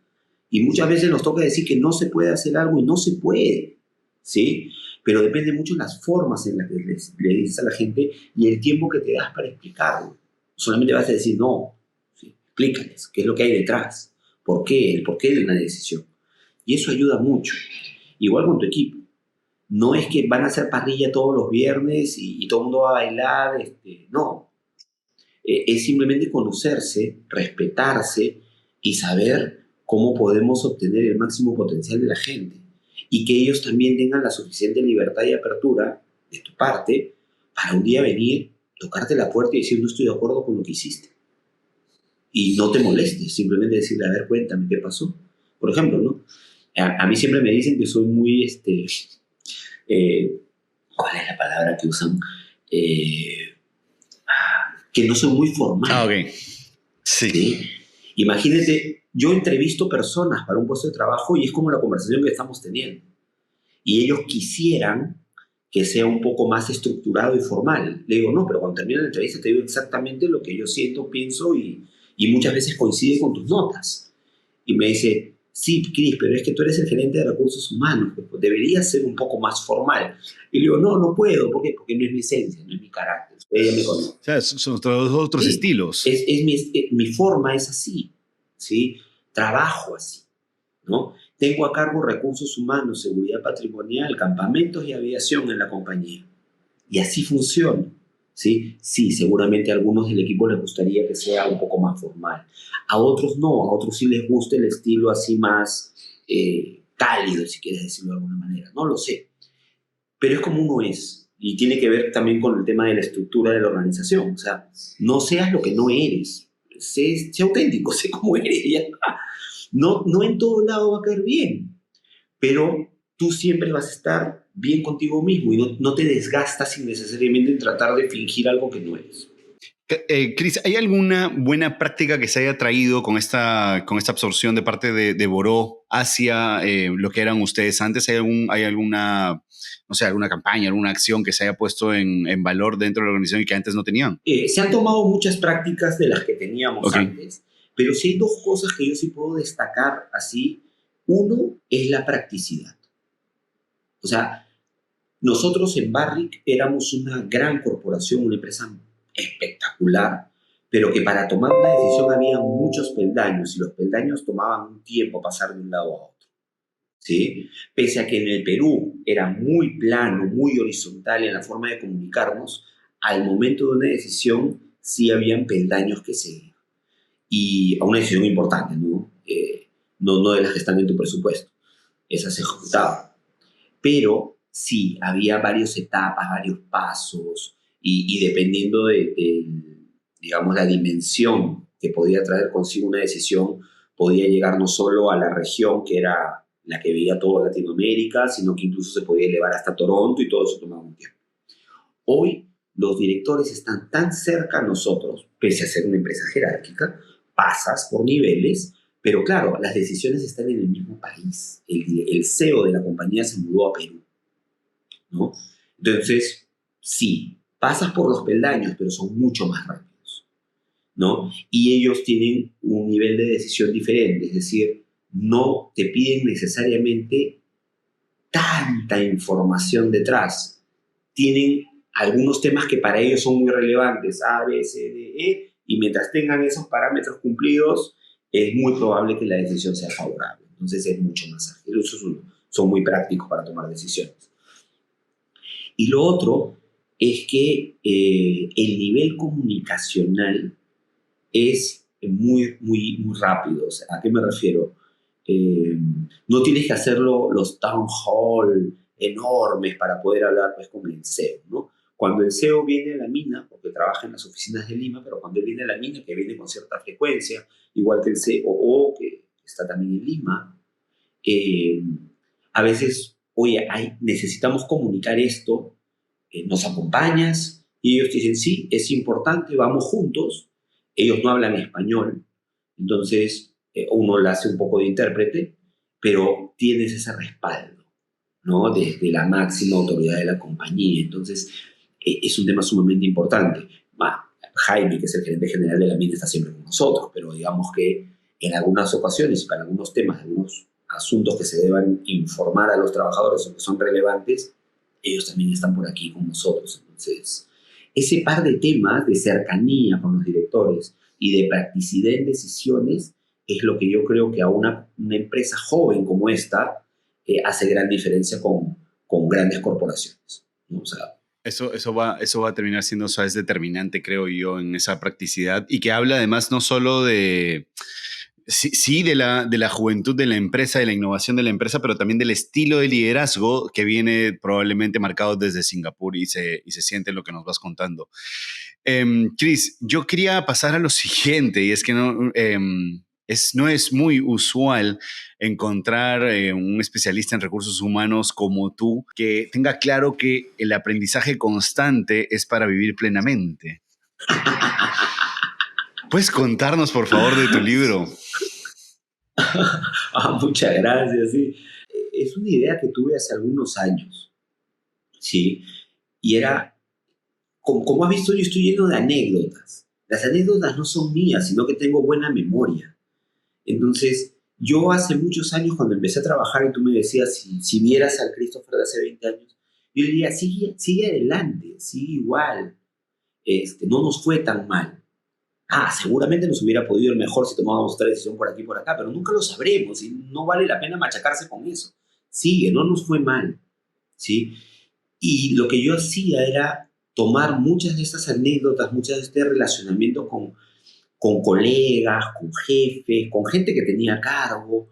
Y muchas veces nos toca decir que no se puede hacer algo y no se puede, ¿sí? Pero depende mucho de las formas en las que le dices a la gente y el tiempo que te das para explicarlo. Solamente vas a decir no, ¿sí? Explícales qué es lo que hay detrás. ¿Por qué? El porqué de una decisión. Y eso ayuda mucho. Igual con tu equipo. No es que van a hacer parrilla todos los viernes y todo el mundo va a bailar. No. Es simplemente conocerse, respetarse y saber cómo podemos obtener el máximo potencial de la gente. Y que ellos también tengan la suficiente libertad y apertura de tu parte para un día venir, tocarte la puerta y decir no estoy de acuerdo con lo que hiciste. Y no te molestes, simplemente decirle, a ver, cuéntame qué pasó. Por ejemplo, ¿no? A mí siempre me dicen que soy muy, ¿cuál es la palabra que usan? Que no soy muy formal. Ah, ok. Sí. ¿Sí? Imagínate, yo entrevisto personas para un puesto de trabajo y es como la conversación que estamos teniendo. Y ellos quisieran que sea un poco más estructurado y formal. Le digo, no, pero cuando termine la entrevista te digo exactamente lo que yo siento, pienso y muchas veces coincide con tus notas. Y me dice, sí, Cris, pero es que tú eres el gerente de recursos humanos, pues debería ser un poco más formal. Y le digo, no puedo. ¿Por qué? Porque no es mi esencia, no es mi carácter. Ella me conoce. O sea, son otros sí, estilos. Mi forma es así, ¿sí? Trabajo así, ¿no? Tengo a cargo recursos humanos, seguridad patrimonial, campamentos y aviación en la compañía. Y así funciona. ¿Sí? Sí, seguramente a algunos del equipo les gustaría que sea un poco más formal. A otros no, a otros sí les gusta el estilo así más cálido, si quieres decirlo de alguna manera. No lo sé. pero es como uno es. Y tiene que ver también con el tema de la estructura de la organización. O sea, no seas lo que no eres. Sé auténtico, sé cómo eres. Ya está. No, no en todo lado va a caer bien, pero tú siempre vas a estar bien contigo mismo y no te desgastas innecesariamente en tratar de fingir algo que no eres. Cris, ¿hay alguna buena práctica que se haya traído con esta absorción de parte de Boró hacia lo que eran ustedes antes? ¿Hay alguna, no sé, alguna campaña, alguna acción que se haya puesto en valor dentro de la organización y que antes no tenían? Se han tomado muchas prácticas de las que teníamos Ok. antes, pero sí hay dos cosas que yo sí puedo destacar así. Uno es la practicidad. O sea, nosotros en Barrick éramos una gran corporación, una empresa espectacular, pero que para tomar una decisión había muchos peldaños y los peldaños tomaban un tiempo pasar de un lado a otro. ¿Sí? Pese a que en el Perú era muy plano, muy horizontal en la forma de comunicarnos, al momento de una decisión sí habían peldaños que seguir. Y a una decisión importante, ¿no? No de las que están en tu presupuesto. Esa se ejecutaba. Pero sí, había varias etapas, varios pasos, y dependiendo digamos, la dimensión que podía traer consigo una decisión, podía llegar no solo a la región, que era la que veía toda Latinoamérica, sino que incluso se podía elevar hasta Toronto y todo eso tomaba un tiempo. Hoy los directores están tan cerca a nosotros, pese a ser una empresa jerárquica, pasas por niveles, pero claro, las decisiones están en el mismo país. El CEO de la compañía se mudó a Perú, ¿no? Entonces, sí, pasas por los peldaños, pero son mucho más rápidos, ¿no? Y ellos tienen un nivel de decisión diferente, es decir, no te piden necesariamente tanta información detrás. Tienen algunos temas que para ellos son muy relevantes, A, B, C, D, E, y mientras tengan esos parámetros cumplidos, es muy probable que la decisión sea favorable. Entonces es mucho más ágil. Esos son muy prácticos para tomar decisiones. Y lo otro es que el nivel comunicacional es muy rápido. O sea, ¿a qué me refiero? Eh, no tienes que hacerlo los town hall enormes para poder hablar pues, con el CEO, ¿no? Cuando el CEO viene a la mina, porque trabaja en las oficinas de Lima, pero cuando él viene a la mina, que viene con cierta frecuencia, igual que el COO, que está también en Lima, eh, a veces, oye, necesitamos comunicar esto, ¿nos acompañas? Y ellos dicen, sí, es importante, vamos juntos. Ellos no hablan español, entonces uno le hace un poco de intérprete, pero tienes ese respaldo, ¿no? De la máxima autoridad de la compañía. Entonces, es un tema sumamente importante. Jaime, que es el gerente general de la mina, está siempre con nosotros, pero digamos que en algunas ocasiones, para algunos temas, algunos asuntos que se deban informar a los trabajadores o que son relevantes, ellos también están por aquí con nosotros. Entonces, ese par de temas de cercanía con los directores y de practicidad en decisiones es lo que yo creo que a una empresa joven como esta hace gran diferencia con grandes corporaciones, ¿no? O sea, Eso va a terminar siendo, ¿sabes? Determinante, creo yo, en esa practicidad y que habla además no solo de, sí, de la juventud de la empresa, de la innovación de la empresa, pero también del estilo de liderazgo que viene probablemente marcado desde Singapur y se siente en lo que nos vas contando. Chris, yo quería pasar a lo siguiente y es que no es muy usual encontrar un especialista en recursos humanos como tú que tenga claro que el aprendizaje constante es para vivir plenamente. ¿Puedes contarnos, por favor, de tu libro? muchas gracias, sí. Es una idea que tuve hace algunos años, ¿sí? Y era, como has visto, yo estoy lleno de anécdotas. Las anécdotas no son mías, sino que tengo buena memoria. Entonces, yo hace muchos años, cuando empecé a trabajar y tú me decías, si vieras al Christopher de hace 20 años, yo diría, sigue adelante, sigue igual, no nos fue tan mal. Seguramente nos hubiera podido ir mejor si tomábamos otra decisión por aquí y por acá, pero nunca lo sabremos y no vale la pena machacarse con eso. Sigue, no nos fue mal, ¿sí? Y lo que yo hacía era tomar muchas de estas anécdotas, muchas de este relacionamiento con colegas, con jefes, con gente que tenía cargo,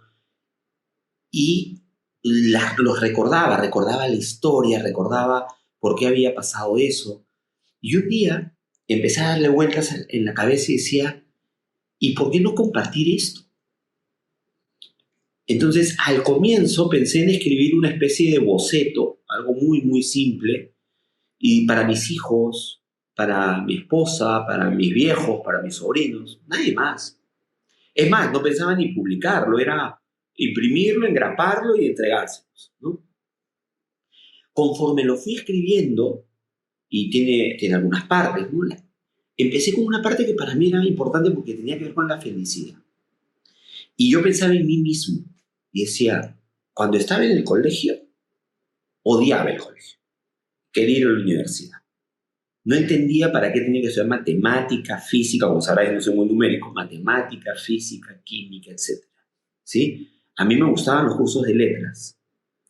y los recordaba la historia, recordaba por qué había pasado eso. Y un día empecé a darle vueltas en la cabeza y decía, ¿y por qué no compartir esto? Entonces, al comienzo pensé en escribir una especie de boceto, algo muy, muy simple, y para mis hijos, para mi esposa, para mis viejos, para mis sobrinos, nadie más. Es más, no pensaba ni publicarlo, era imprimirlo, engraparlo y entregárselos, ¿no? Conforme lo fui escribiendo, y tiene algunas partes, ¿no? Empecé con una parte que para mí era importante porque tenía que ver con la felicidad. Y yo pensaba en mí mismo y decía, cuando estaba en el colegio, odiaba el colegio, quería ir a la universidad. No entendía para qué tenía que estudiar matemática, física, como sabrás, no soy muy numérico, matemática, física, química, etc. ¿Sí? A mí me gustaban los cursos de letras.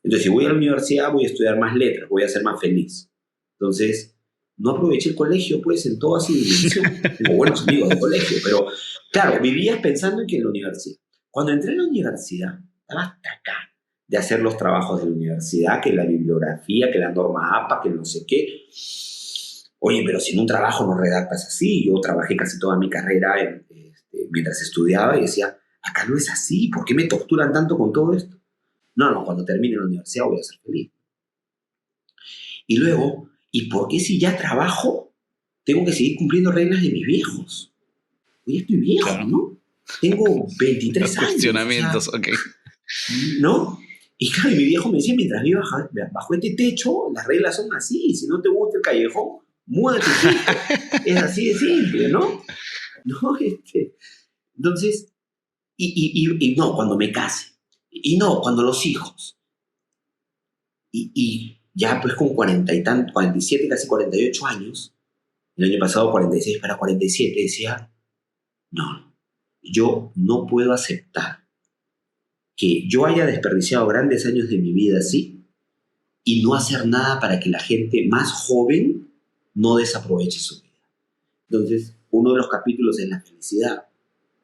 Entonces, si voy a la universidad, voy a estudiar más letras, voy a ser más feliz. Entonces, no aproveché el colegio, pues, en toda su dimensión. Tengo buenos amigos de colegio, pero, claro, vivías pensando en que en la universidad. Cuando entré a la universidad, estaba hasta acá de hacer los trabajos de la universidad, que la bibliografía, que la norma APA, que no sé qué. Oye, pero si en un trabajo no redactas así, yo trabajé casi toda mi carrera mientras estudiaba y decía, acá no es así, ¿por qué me torturan tanto con todo esto? No, cuando termine la universidad voy a ser feliz. Y luego, ¿y por qué si ya trabajo tengo que seguir cumpliendo reglas de mis viejos? Pues ya estoy viejo, claro, ¿no? Tengo 23 años. Cuestionamientos, ok. ¿No? Y claro, mi viejo me decía, mientras vivas bajo este techo, las reglas son así. Si no te gusta el callejón, múdate. Es así de simple, ¿no? ¿No? Entonces, y no, cuando me case. Y no, cuando los hijos. Y ya pues con 40 y tanto, 47, casi 48 años, el año pasado 46 para 47, decía, no, yo no puedo aceptar que yo haya desperdiciado grandes años de mi vida así y no hacer nada para que la gente más joven no desaproveche su vida. Entonces, uno de los capítulos es la felicidad,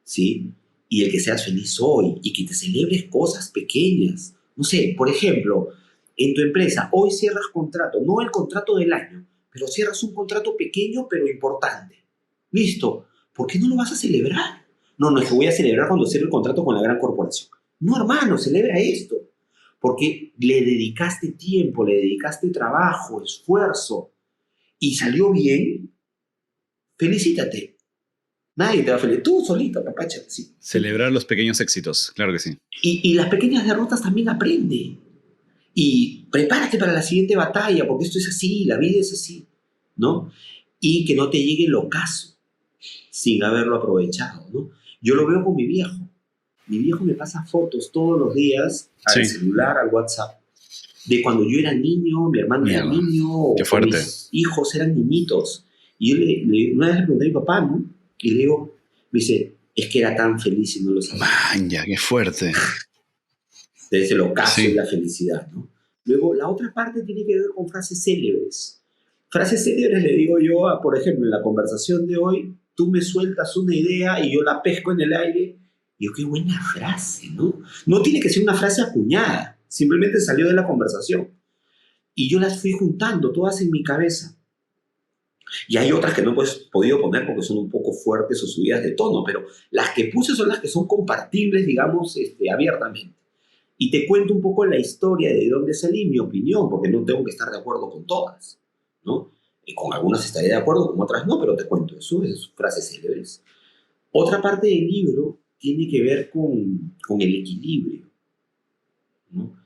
¿sí? Y el que seas feliz hoy y que te celebres cosas pequeñas. No sé, por ejemplo, en tu empresa, hoy cierras contrato, no el contrato del año, pero cierras un contrato pequeño pero importante. Listo. ¿Por qué no lo vas a celebrar? No es que voy a celebrar cuando cierre el contrato con la gran corporación. No, hermano, celebra esto. Porque le dedicaste tiempo, le dedicaste trabajo, esfuerzo y salió bien, felicítate. Nadie te va a felicitar. Tú solito, papacha. Sí. Celebrar los pequeños éxitos, claro que sí. Y las pequeñas derrotas también aprende. Y prepárate para la siguiente batalla, porque esto es así, la vida es así, ¿no? Y que no te llegue el ocaso sin haberlo aprovechado, ¿no? Yo lo veo con mi viejo. Mi viejo me pasa fotos todos los días al celular, al WhatsApp, de cuando yo era niño, mi hermano era niño, o mis hijos eran niñitos. Y yo una vez le pregunté a mi papá, ¿no? Y le digo, me dice, es que era tan feliz y no lo sabía. Maña, qué fuerte. Desde el ocaso y la felicidad, ¿no? Luego, la otra parte tiene que ver con frases célebres. Frases célebres le digo yo, por ejemplo, en la conversación de hoy, tú me sueltas una idea y yo la pesco en el aire. Y yo, qué buena frase, ¿no? No tiene que ser una frase acuñada, simplemente salió de la conversación. Y yo las fui juntando todas en mi cabeza. Y hay otras que no he podido poner porque son un poco fuertes o subidas de tono, pero las que puse son las que son compartibles, digamos, abiertamente. Y te cuento un poco la historia de dónde salí, mi opinión, porque no tengo que estar de acuerdo con todas, ¿no? Y con algunas estaré de acuerdo, con otras no, pero te cuento eso, es frases célebres. Otra parte del libro tiene que ver con el equilibrio, ¿no?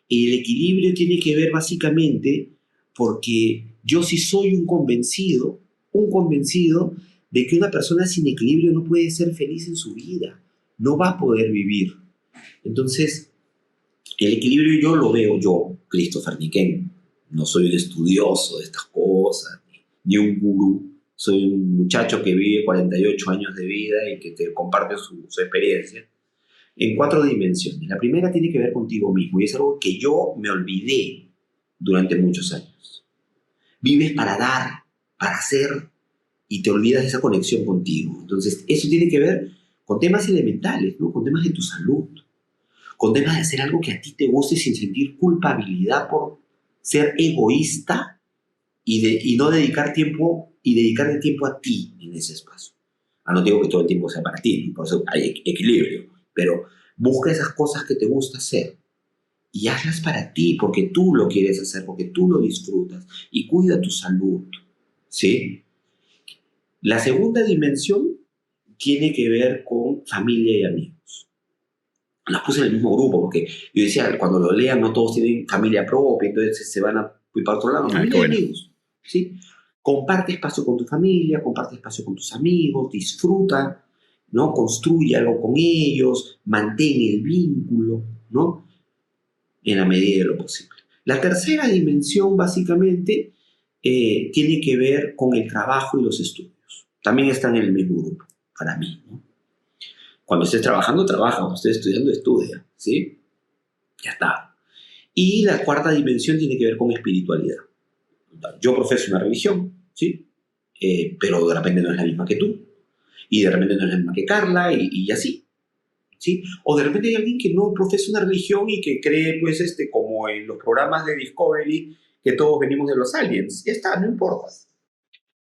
El equilibrio tiene que ver básicamente porque yo sí soy un convencido de que una persona sin equilibrio no puede ser feliz en su vida, no va a poder vivir. Entonces, el equilibrio yo lo veo yo, Christopher Niquén. No soy un estudioso de estas cosas, ni un gurú. Soy un muchacho que vive 48 años de vida y que te comparte su experiencia en 4 dimensiones. La primera tiene que ver contigo mismo y es algo que yo me olvidé durante muchos años. Vives para dar, para hacer y te olvidas de esa conexión contigo. Entonces, eso tiene que ver con temas elementales, ¿no? Con temas de tu salud, con temas de hacer algo que a ti te guste sin sentir culpabilidad por ser egoísta y no dedicar tiempo y dedicarle tiempo a ti en ese espacio. No digo que todo el tiempo sea para ti, por eso hay equilibrio, pero busca esas cosas que te gusta hacer y hazlas para ti, porque tú lo quieres hacer, porque tú lo disfrutas y cuida tu salud, ¿sí? La segunda dimensión tiene que ver con familia y amigos. Las puse en el mismo grupo porque yo decía, cuando lo lean no todos tienen familia propia, entonces se van a ir para otro lado. Familia y amigos, ¿sí? Comparte espacio con tu familia, comparte espacio con tus amigos, disfruta, ¿no? Construye algo con ellos, mantén el vínculo, ¿no? En la medida de lo posible. La tercera dimensión, básicamente, tiene que ver con el trabajo y los estudios. También están en el mismo grupo, para mí, ¿no? Cuando estés trabajando, trabaja. Cuando estés estudiando, estudia, ¿sí? Ya está. Y la cuarta dimensión tiene que ver con espiritualidad. Yo profeso una religión, ¿sí? Pero de repente no es la misma que tú. Y de repente no es la misma que Carla, y así, ¿sí? O de repente hay alguien que no profesa una religión y que cree, pues, como en los programas de Discovery, que todos venimos de los aliens. Ya está, no importa.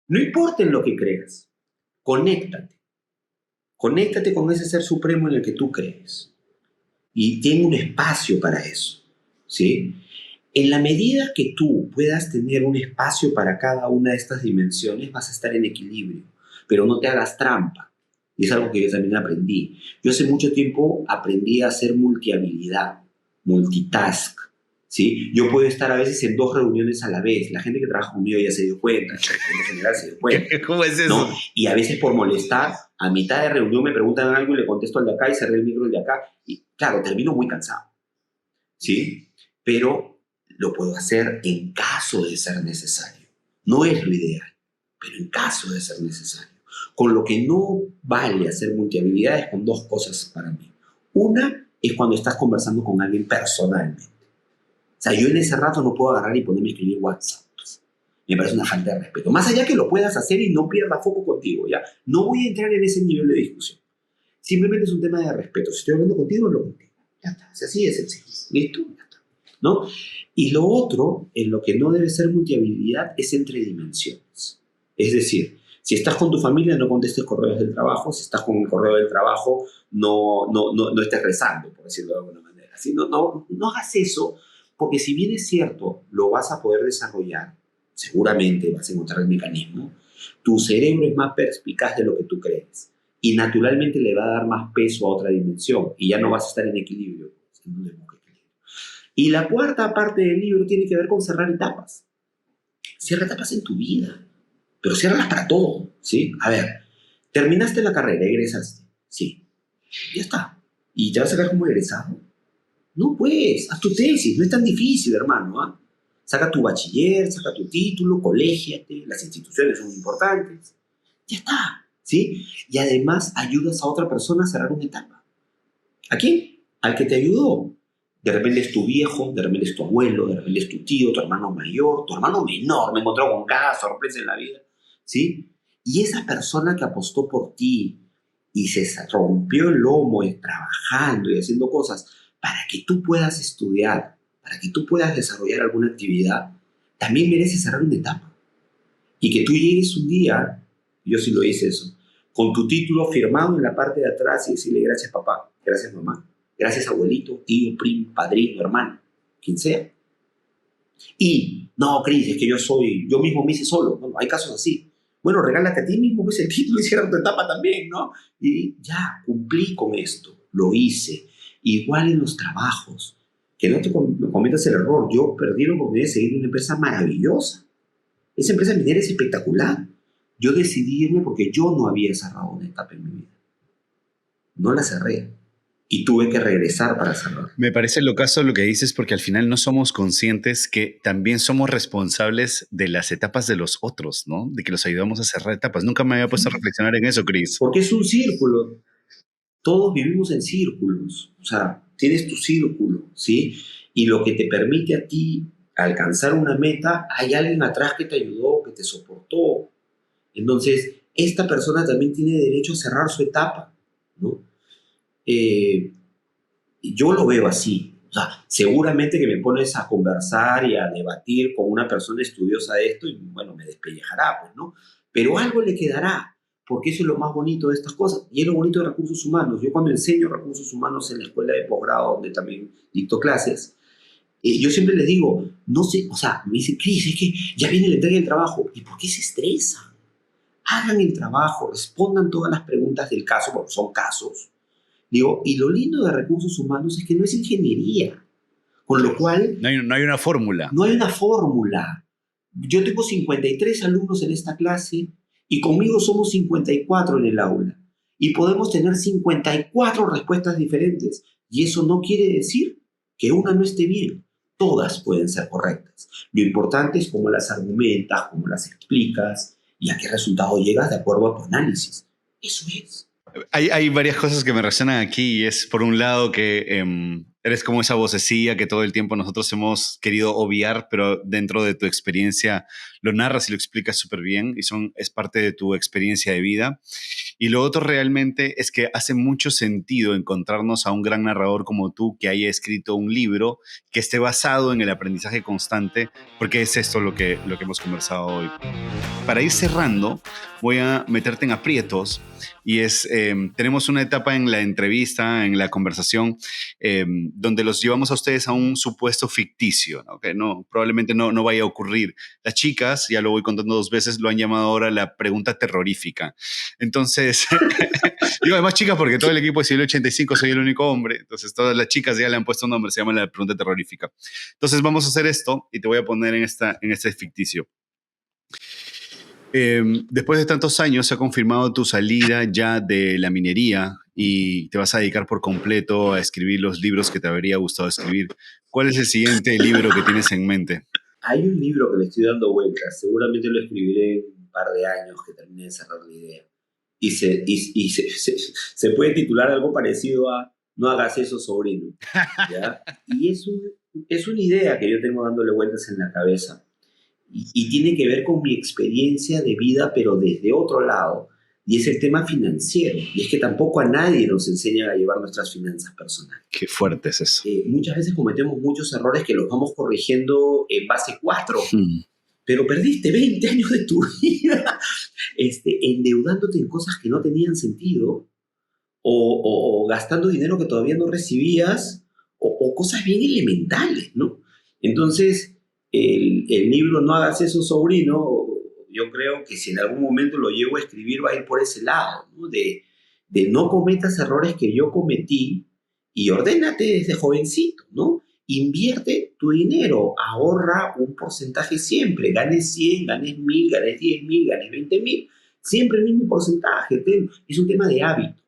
No importa en lo que creas. Conéctate. Conéctate con ese ser supremo en el que tú crees. Y ten un espacio para eso, ¿sí? En la medida que tú puedas tener un espacio para cada una de estas dimensiones, vas a estar en equilibrio. Pero no te hagas trampa. Y es algo que yo también aprendí. Yo hace mucho tiempo aprendí a hacer multihabilidad, multitask, ¿sí? Yo puedo estar a veces en 2 reuniones a la vez. La gente que trabaja conmigo ya se dio cuenta, la gente en general se dio cuenta. ¿Cómo es eso? ¿No? Y a veces por molestar, a mitad de reunión me preguntan algo y le contesto al de acá y cerré el micro del de acá. Y claro, termino muy cansado, ¿sí? Pero lo puedo hacer en caso de ser necesario. No es lo ideal, pero en caso de ser necesario. Con lo que no vale hacer multihabilidades con 2 cosas para mí. Una es cuando estás conversando con alguien personalmente. O sea, yo en ese rato no puedo agarrar y ponerme a escribir WhatsApp. Me parece una falta de respeto. Más allá que lo puedas hacer y no pierdas foco contigo, ¿ya? No voy a entrar en ese nivel de discusión. Simplemente es un tema de respeto. Si estoy hablando contigo, hablo contigo. Ya está. Es así de sencillo. ¿Listo? Ya está. ¿No? Y lo otro, en lo que no debe ser multihabilidad, es entre dimensiones. Es decir, si estás con tu familia, no contestes correos del trabajo. Si estás con el correo del trabajo, no estés rezando, por decirlo de alguna manera. ¿Sí? No hagas eso, porque si bien es cierto, lo vas a poder desarrollar, seguramente vas a encontrar el mecanismo, tu cerebro es más perspicaz de lo que tú crees y naturalmente le va a dar más peso a otra dimensión y ya no vas a estar en equilibrio. Y la cuarta parte del libro tiene que ver con cerrar etapas. Cierra etapas en tu vida, pero ciérralas para todo, ¿sí? A ver, terminaste la carrera, egresaste, sí, ya está. ¿Y te vas a sacar como egresado? No, pues, haz tu tesis, no es tan difícil, hermano, ¿ah? Saca tu bachiller, saca tu título, colégiate, las instituciones son importantes. Ya está, ¿sí? Y además ayudas a otra persona a cerrar una etapa. ¿A quién? Al que te ayudó. De repente es tu viejo, de repente es tu abuelo, de repente es tu tío, tu hermano mayor, tu hermano menor. Me encontró con cada sorpresa en la vida, ¿sí? Y esa persona que apostó por ti y se rompió el lomo trabajando y haciendo cosas para que tú puedas estudiar, para que tú puedas desarrollar alguna actividad, también merece cerrar una etapa. Y que tú llegues un día, yo sí lo hice eso, con tu título firmado en la parte de atrás y decirle gracias papá, gracias mamá, gracias abuelito, tío, primo, padrino, hermano, quien sea. Y, no, Cris, es que yo mismo me hice solo. No, hay casos así. Bueno, regálate a ti mismo pues, el título y cierra tu etapa también, ¿no? Y ya, cumplí con esto, lo hice. Igual en los trabajos, que no te cometas el error. Yo perdí la oportunidad de seguir una empresa maravillosa. Esa empresa minera es espectacular. Yo decidí irme porque yo no había cerrado una etapa en mi vida. No la cerré. Y tuve que regresar para cerrar. Me parece locazo lo que dices porque al final no somos conscientes que también somos responsables de las etapas de los otros, ¿no? De que los ayudamos a cerrar etapas. Nunca me había puesto a reflexionar en eso, Cris. Porque es un círculo. Todos vivimos en círculos. O sea, tienes tu círculo, ¿sí? Y lo que te permite a ti alcanzar una meta, hay alguien atrás que te ayudó, que te soportó. Entonces, esta persona también tiene derecho a cerrar su etapa, ¿no? Yo lo veo así. O sea, seguramente que me pones a conversar y a debatir con una persona estudiosa de esto y, bueno, me despellejará, pues, ¿no? Pero algo le quedará, porque eso es lo más bonito de estas cosas. Y es lo bonito de recursos humanos. Yo cuando enseño recursos humanos en la escuela de posgrado, donde también dicto clases, yo siempre les digo, no sé, o sea, me dice, Cris, es que ya viene la entrega del trabajo. ¿Y por qué se estresan? Hagan el trabajo, respondan todas las preguntas del caso, porque son casos. Digo, y lo lindo de recursos humanos es que no es ingeniería, con lo cual No hay una fórmula. no hay una fórmula. Yo tengo 53 alumnos en esta clase y conmigo somos 54 en el aula. Y podemos tener 54 respuestas diferentes. Y eso no quiere decir que una no esté bien. Todas pueden ser correctas. Lo importante es cómo las argumentas, cómo las explicas y a qué resultado llegas de acuerdo a tu análisis. Eso es. Hay varias cosas que me resuenan aquí y es por un lado que eres como esa vocecilla que todo el tiempo nosotros hemos querido obviar, pero dentro de tu experiencia lo narras y lo explicas súper bien y es parte de tu experiencia de vida. Y lo otro realmente es que hace mucho sentido encontrarnos a un gran narrador como tú que haya escrito un libro que esté basado en el aprendizaje constante, porque es esto lo que hemos conversado hoy. Para ir cerrando, voy a meterte en aprietos y tenemos una etapa en la entrevista, en la conversación, donde los llevamos a ustedes a un supuesto ficticio, ¿no? Que probablemente no vaya a ocurrir. Las chicas, ya lo voy contando 2 veces, lo han llamado ahora la pregunta terrorífica. Entonces, digo además chicas porque todo el equipo de Civil 85 soy el único hombre, entonces todas las chicas ya le han puesto un nombre, se llama la pregunta terrorífica. Entonces vamos a hacer esto y te voy a poner en este ficticio. Después de tantos años se ha confirmado tu salida ya de la minería y te vas a dedicar por completo a escribir los libros que te habría gustado escribir. ¿Cuál es el siguiente libro que tienes en mente? Hay un libro que le estoy dando vueltas, seguramente lo escribiré en un par de años que termine de cerrar la idea. Se puede titular algo parecido a No hagas eso, sobrino. ¿Ya? Y es una idea que yo tengo dándole vueltas en la cabeza y tiene que ver con mi experiencia de vida, pero desde otro lado, y es el tema financiero. Y es que tampoco a nadie nos enseña a llevar nuestras finanzas personales. Qué fuerte es eso. Muchas veces cometemos muchos errores que los vamos corrigiendo en base 4. Pero perdiste 20 años de tu vida endeudándote en cosas que no tenían sentido o gastando dinero que todavía no recibías o cosas bien elementales, ¿no? Entonces, el libro No hagas eso, sobrino, yo creo que si en algún momento lo llevo a escribir va a ir por ese lado, ¿no? De no cometas errores que yo cometí y ordénate desde jovencito, ¿no? Invierte tu dinero, ahorra un porcentaje siempre, ganes 100, ganes 1000, ganes 10.000, ganes 20.000, siempre el mismo porcentaje, es un tema de hábito.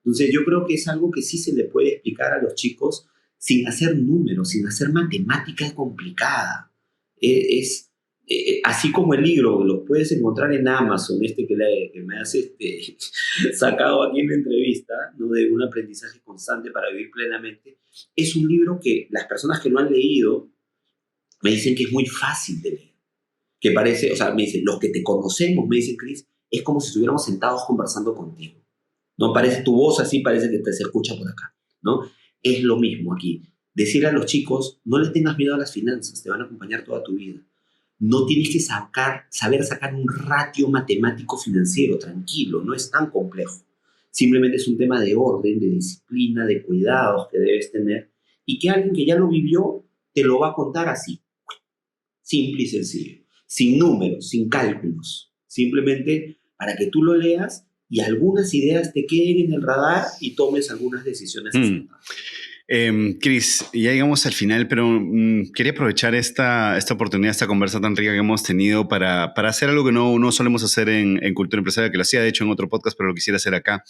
Entonces yo creo que es algo que sí se le puede explicar a los chicos sin hacer números, sin hacer matemática complicada. Así como el libro, lo puedes encontrar en Amazon, que me has sacado aquí en la entrevista, ¿no? De un aprendizaje constante para vivir plenamente. Es un libro que las personas que lo han leído me dicen que es muy fácil de leer. Que parece, o sea, me dicen, los que te conocemos, me dicen, Cris, es como si estuviéramos sentados conversando contigo. ¿No? Parece tu voz así, parece que se escucha por acá, ¿no? Es lo mismo aquí. Decirle a los chicos, no les tengas miedo a las finanzas, te van a acompañar toda tu vida. No tienes que saber sacar un ratio matemático financiero, tranquilo, no es tan complejo. Simplemente es un tema de orden, de disciplina, de cuidados que debes tener y que alguien que ya lo vivió te lo va a contar así, simple y sencillo, sin números, sin cálculos, simplemente para que tú lo leas y algunas ideas te queden en el radar y tomes algunas decisiones. Cris, ya llegamos al final, pero quería aprovechar esta oportunidad, esta conversa tan rica que hemos tenido para hacer algo que no solemos hacer en Cultura Empresarial, que lo hacía de hecho en otro podcast, pero lo quisiera hacer acá.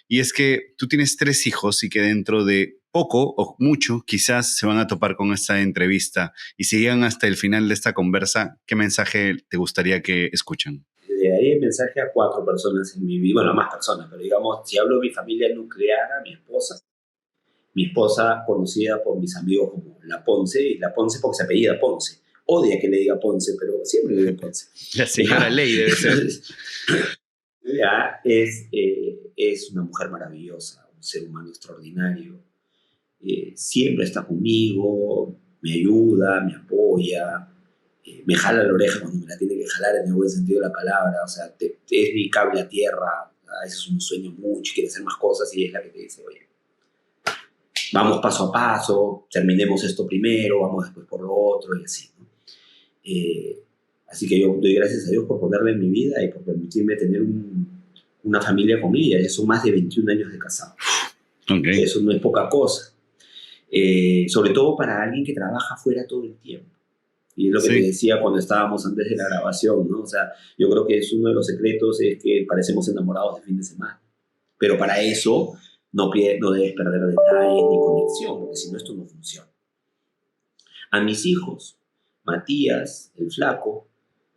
Y es que tú tienes 3 hijos y que dentro de poco o mucho quizás se van a topar con esta entrevista. Y si llegan hasta el final de esta conversa, ¿qué mensaje te gustaría que escuchen? Le daría el mensaje a 4 personas en mi vida, bueno, a más personas, pero digamos, si hablo de mi familia nuclear, a mi esposa conocida por mis amigos como La Ponce, y La Ponce porque se apellida Ponce. Odia que le diga Ponce, pero siempre le digo Ponce. La señora Ley debe ser. Ya, es una mujer maravillosa, un ser humano extraordinario. siempre está conmigo, me ayuda, me apoya, me jala la oreja cuando me la tiene que jalar en el buen sentido de la palabra, o sea, es mi cable a tierra, a veces uno sueña mucho, quiere hacer más cosas y es la que te dice, oye, vamos paso a paso, terminemos esto primero, vamos después por lo otro y así, ¿no? Así que yo doy gracias a Dios por ponerla en mi vida y por permitirme tener una familia con ella. Ya son más de 21 años de casado. Okay. Eso no es poca cosa. Sobre todo para alguien que trabaja fuera todo el tiempo. Y es lo que te decía cuando estábamos antes de la grabación, ¿no? O sea, yo creo que es uno de los secretos es que parecemos enamorados de fin de semana. Pero para eso no debes perder detalles ni conexión, porque si no esto no funciona. A mis hijos, Matías, el flaco,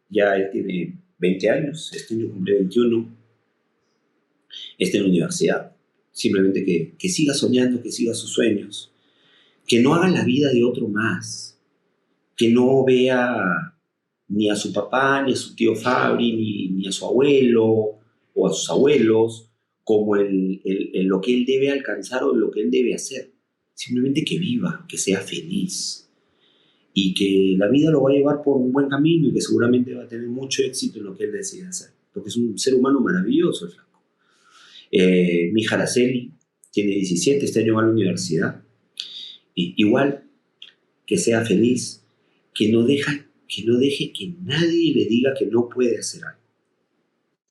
ya él tiene 20 años, este año cumple 21, está en la universidad. Simplemente que siga soñando, que siga sus sueños, que no haga la vida de otro más, que no vea ni a su papá, ni a su tío Fabri, ni a su abuelo o a sus abuelos como lo que él debe alcanzar o lo que él debe hacer. Simplemente que viva, que sea feliz. Y que la vida lo va a llevar por un buen camino y que seguramente va a tener mucho éxito en lo que él decide hacer. Porque es un ser humano maravilloso, el flaco. Mi hija Araceli tiene 17, este año va a la universidad. Y igual, que sea feliz, que no deje que nadie le diga que no puede hacer algo.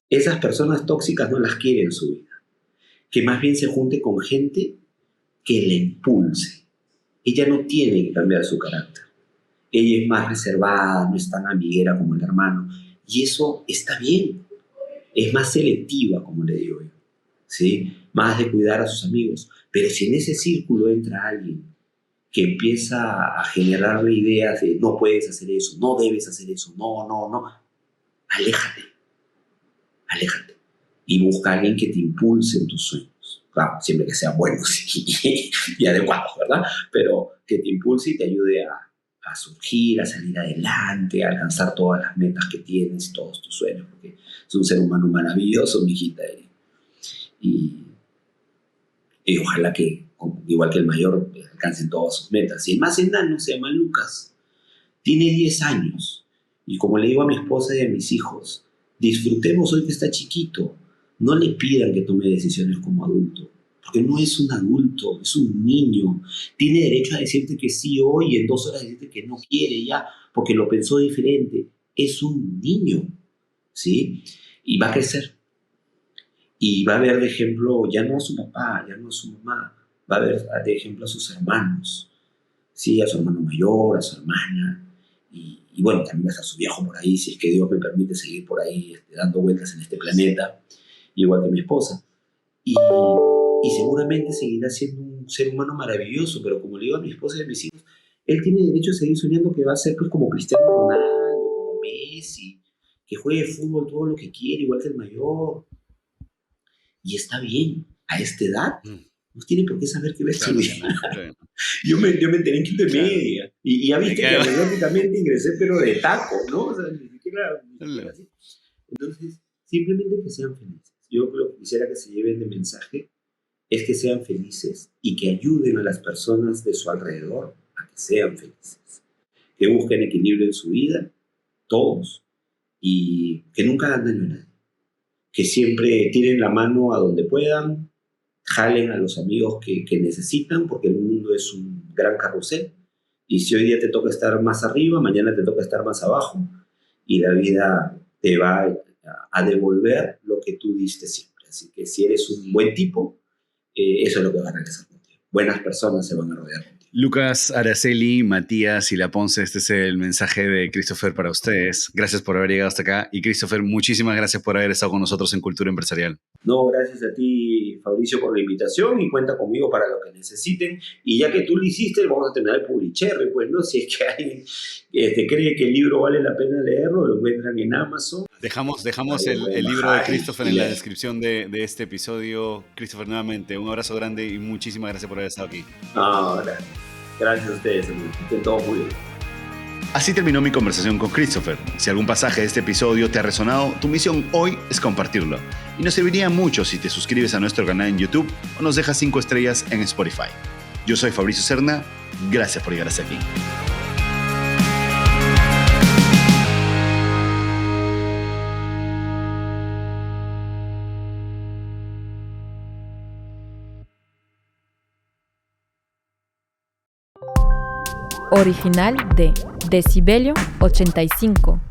Esas personas tóxicas no las quiere en su vida. Que más bien se junte con gente que le impulse. Ella no tiene que cambiar su carácter. Ella es más reservada, no es tan amiguera como el hermano. Y eso está bien. Es más selectiva, como le digo yo. ¿Sí? Más de cuidar a sus amigos. Pero si en ese círculo entra alguien que empieza a generarle ideas de no puedes hacer eso, no debes hacer eso, no, aléjate. Y busca a alguien que te impulse en tus sueños. Claro, siempre que sean buenos y adecuados, ¿verdad? Pero que te impulse y te ayude a surgir, a salir adelante, a alcanzar todas las metas que tienes, todos tus sueños, porque es un ser humano maravilloso, mi hijita. Y ojalá que, igual que el mayor, alcancen todas sus metas. Y el más enano se llama Lucas. Tiene 10 años. Y como le digo a mi esposa y a mis hijos, disfrutemos hoy que está chiquito. No le pidan que tome decisiones como adulto. Porque no es un adulto, es un niño. Tiene derecho a decirte que sí hoy y en 2 horas decirte que no quiere ya, porque lo pensó diferente. Es un niño, ¿sí? Y va a crecer. Y va a ver de ejemplo, ya no a su papá, ya no a su mamá, va a ver de ejemplo a sus hermanos, ¿sí? A su hermano mayor, a su hermana. Y bueno, también va a estar su viejo por ahí, si es que Dios me permite seguir por ahí dando vueltas en este planeta, igual que mi esposa. Y seguramente seguirá siendo un ser humano maravilloso, pero como le digo a mi esposa y a mis hijos, él tiene derecho a seguir soñando que va a ser pues, como Cristiano Ronaldo, como Messi, que juegue fútbol todo lo que quiere, igual que el mayor. Y está bien, a esta edad, no tiene por qué saber qué va a estudiar. Claro. Yo me enteré en quinto y media, y ya viste que anecdóticamente ingresé, pero de taco, ¿no? O sea, ni siquiera así. Entonces, simplemente que sean felices. Yo lo que quisiera que se lleven de mensaje es que sean felices y que ayuden a las personas de su alrededor a que sean felices. Que busquen equilibrio en su vida, todos, y que nunca hagan daño a nadie. Que siempre tiren la mano a donde puedan, jalen a los amigos que necesitan, porque el mundo es un gran carrusel. Y si hoy día te toca estar más arriba, mañana te toca estar más abajo. Y la vida te va a devolver lo que tú diste siempre. Así que si eres un buen tipo, eso es lo que va a regresar contigo. Buenas personas se van a rodear contigo. Lucas, Araceli, Matías y La Ponce, este es el mensaje de Christopher para ustedes. Gracias por haber llegado hasta acá. Y Christopher, muchísimas gracias por haber estado con nosotros en Cultura Empresarial. No, gracias a ti, Fabricio, por la invitación y cuenta conmigo para lo que necesiten. Y ya que tú lo hiciste, vamos a terminar el Publicherry, pues, ¿no? Si es que alguien cree que el libro vale la pena leerlo, lo encuentran en Amazon. Dejamos el libro de Christopher en la descripción de este episodio. Christopher, nuevamente, un abrazo grande y muchísimas gracias por haber estado aquí. Gracias a ustedes, amigos. Estén todos muy bien. Así terminó mi conversación con Christopher. Si algún pasaje de este episodio te ha resonado, tu misión hoy es compartirlo. Y nos serviría mucho si te suscribes a nuestro canal en YouTube o nos dejas 5 estrellas en Spotify. Yo soy Fabricio Serna, gracias por llegar hasta aquí. Original de Decibelio 85.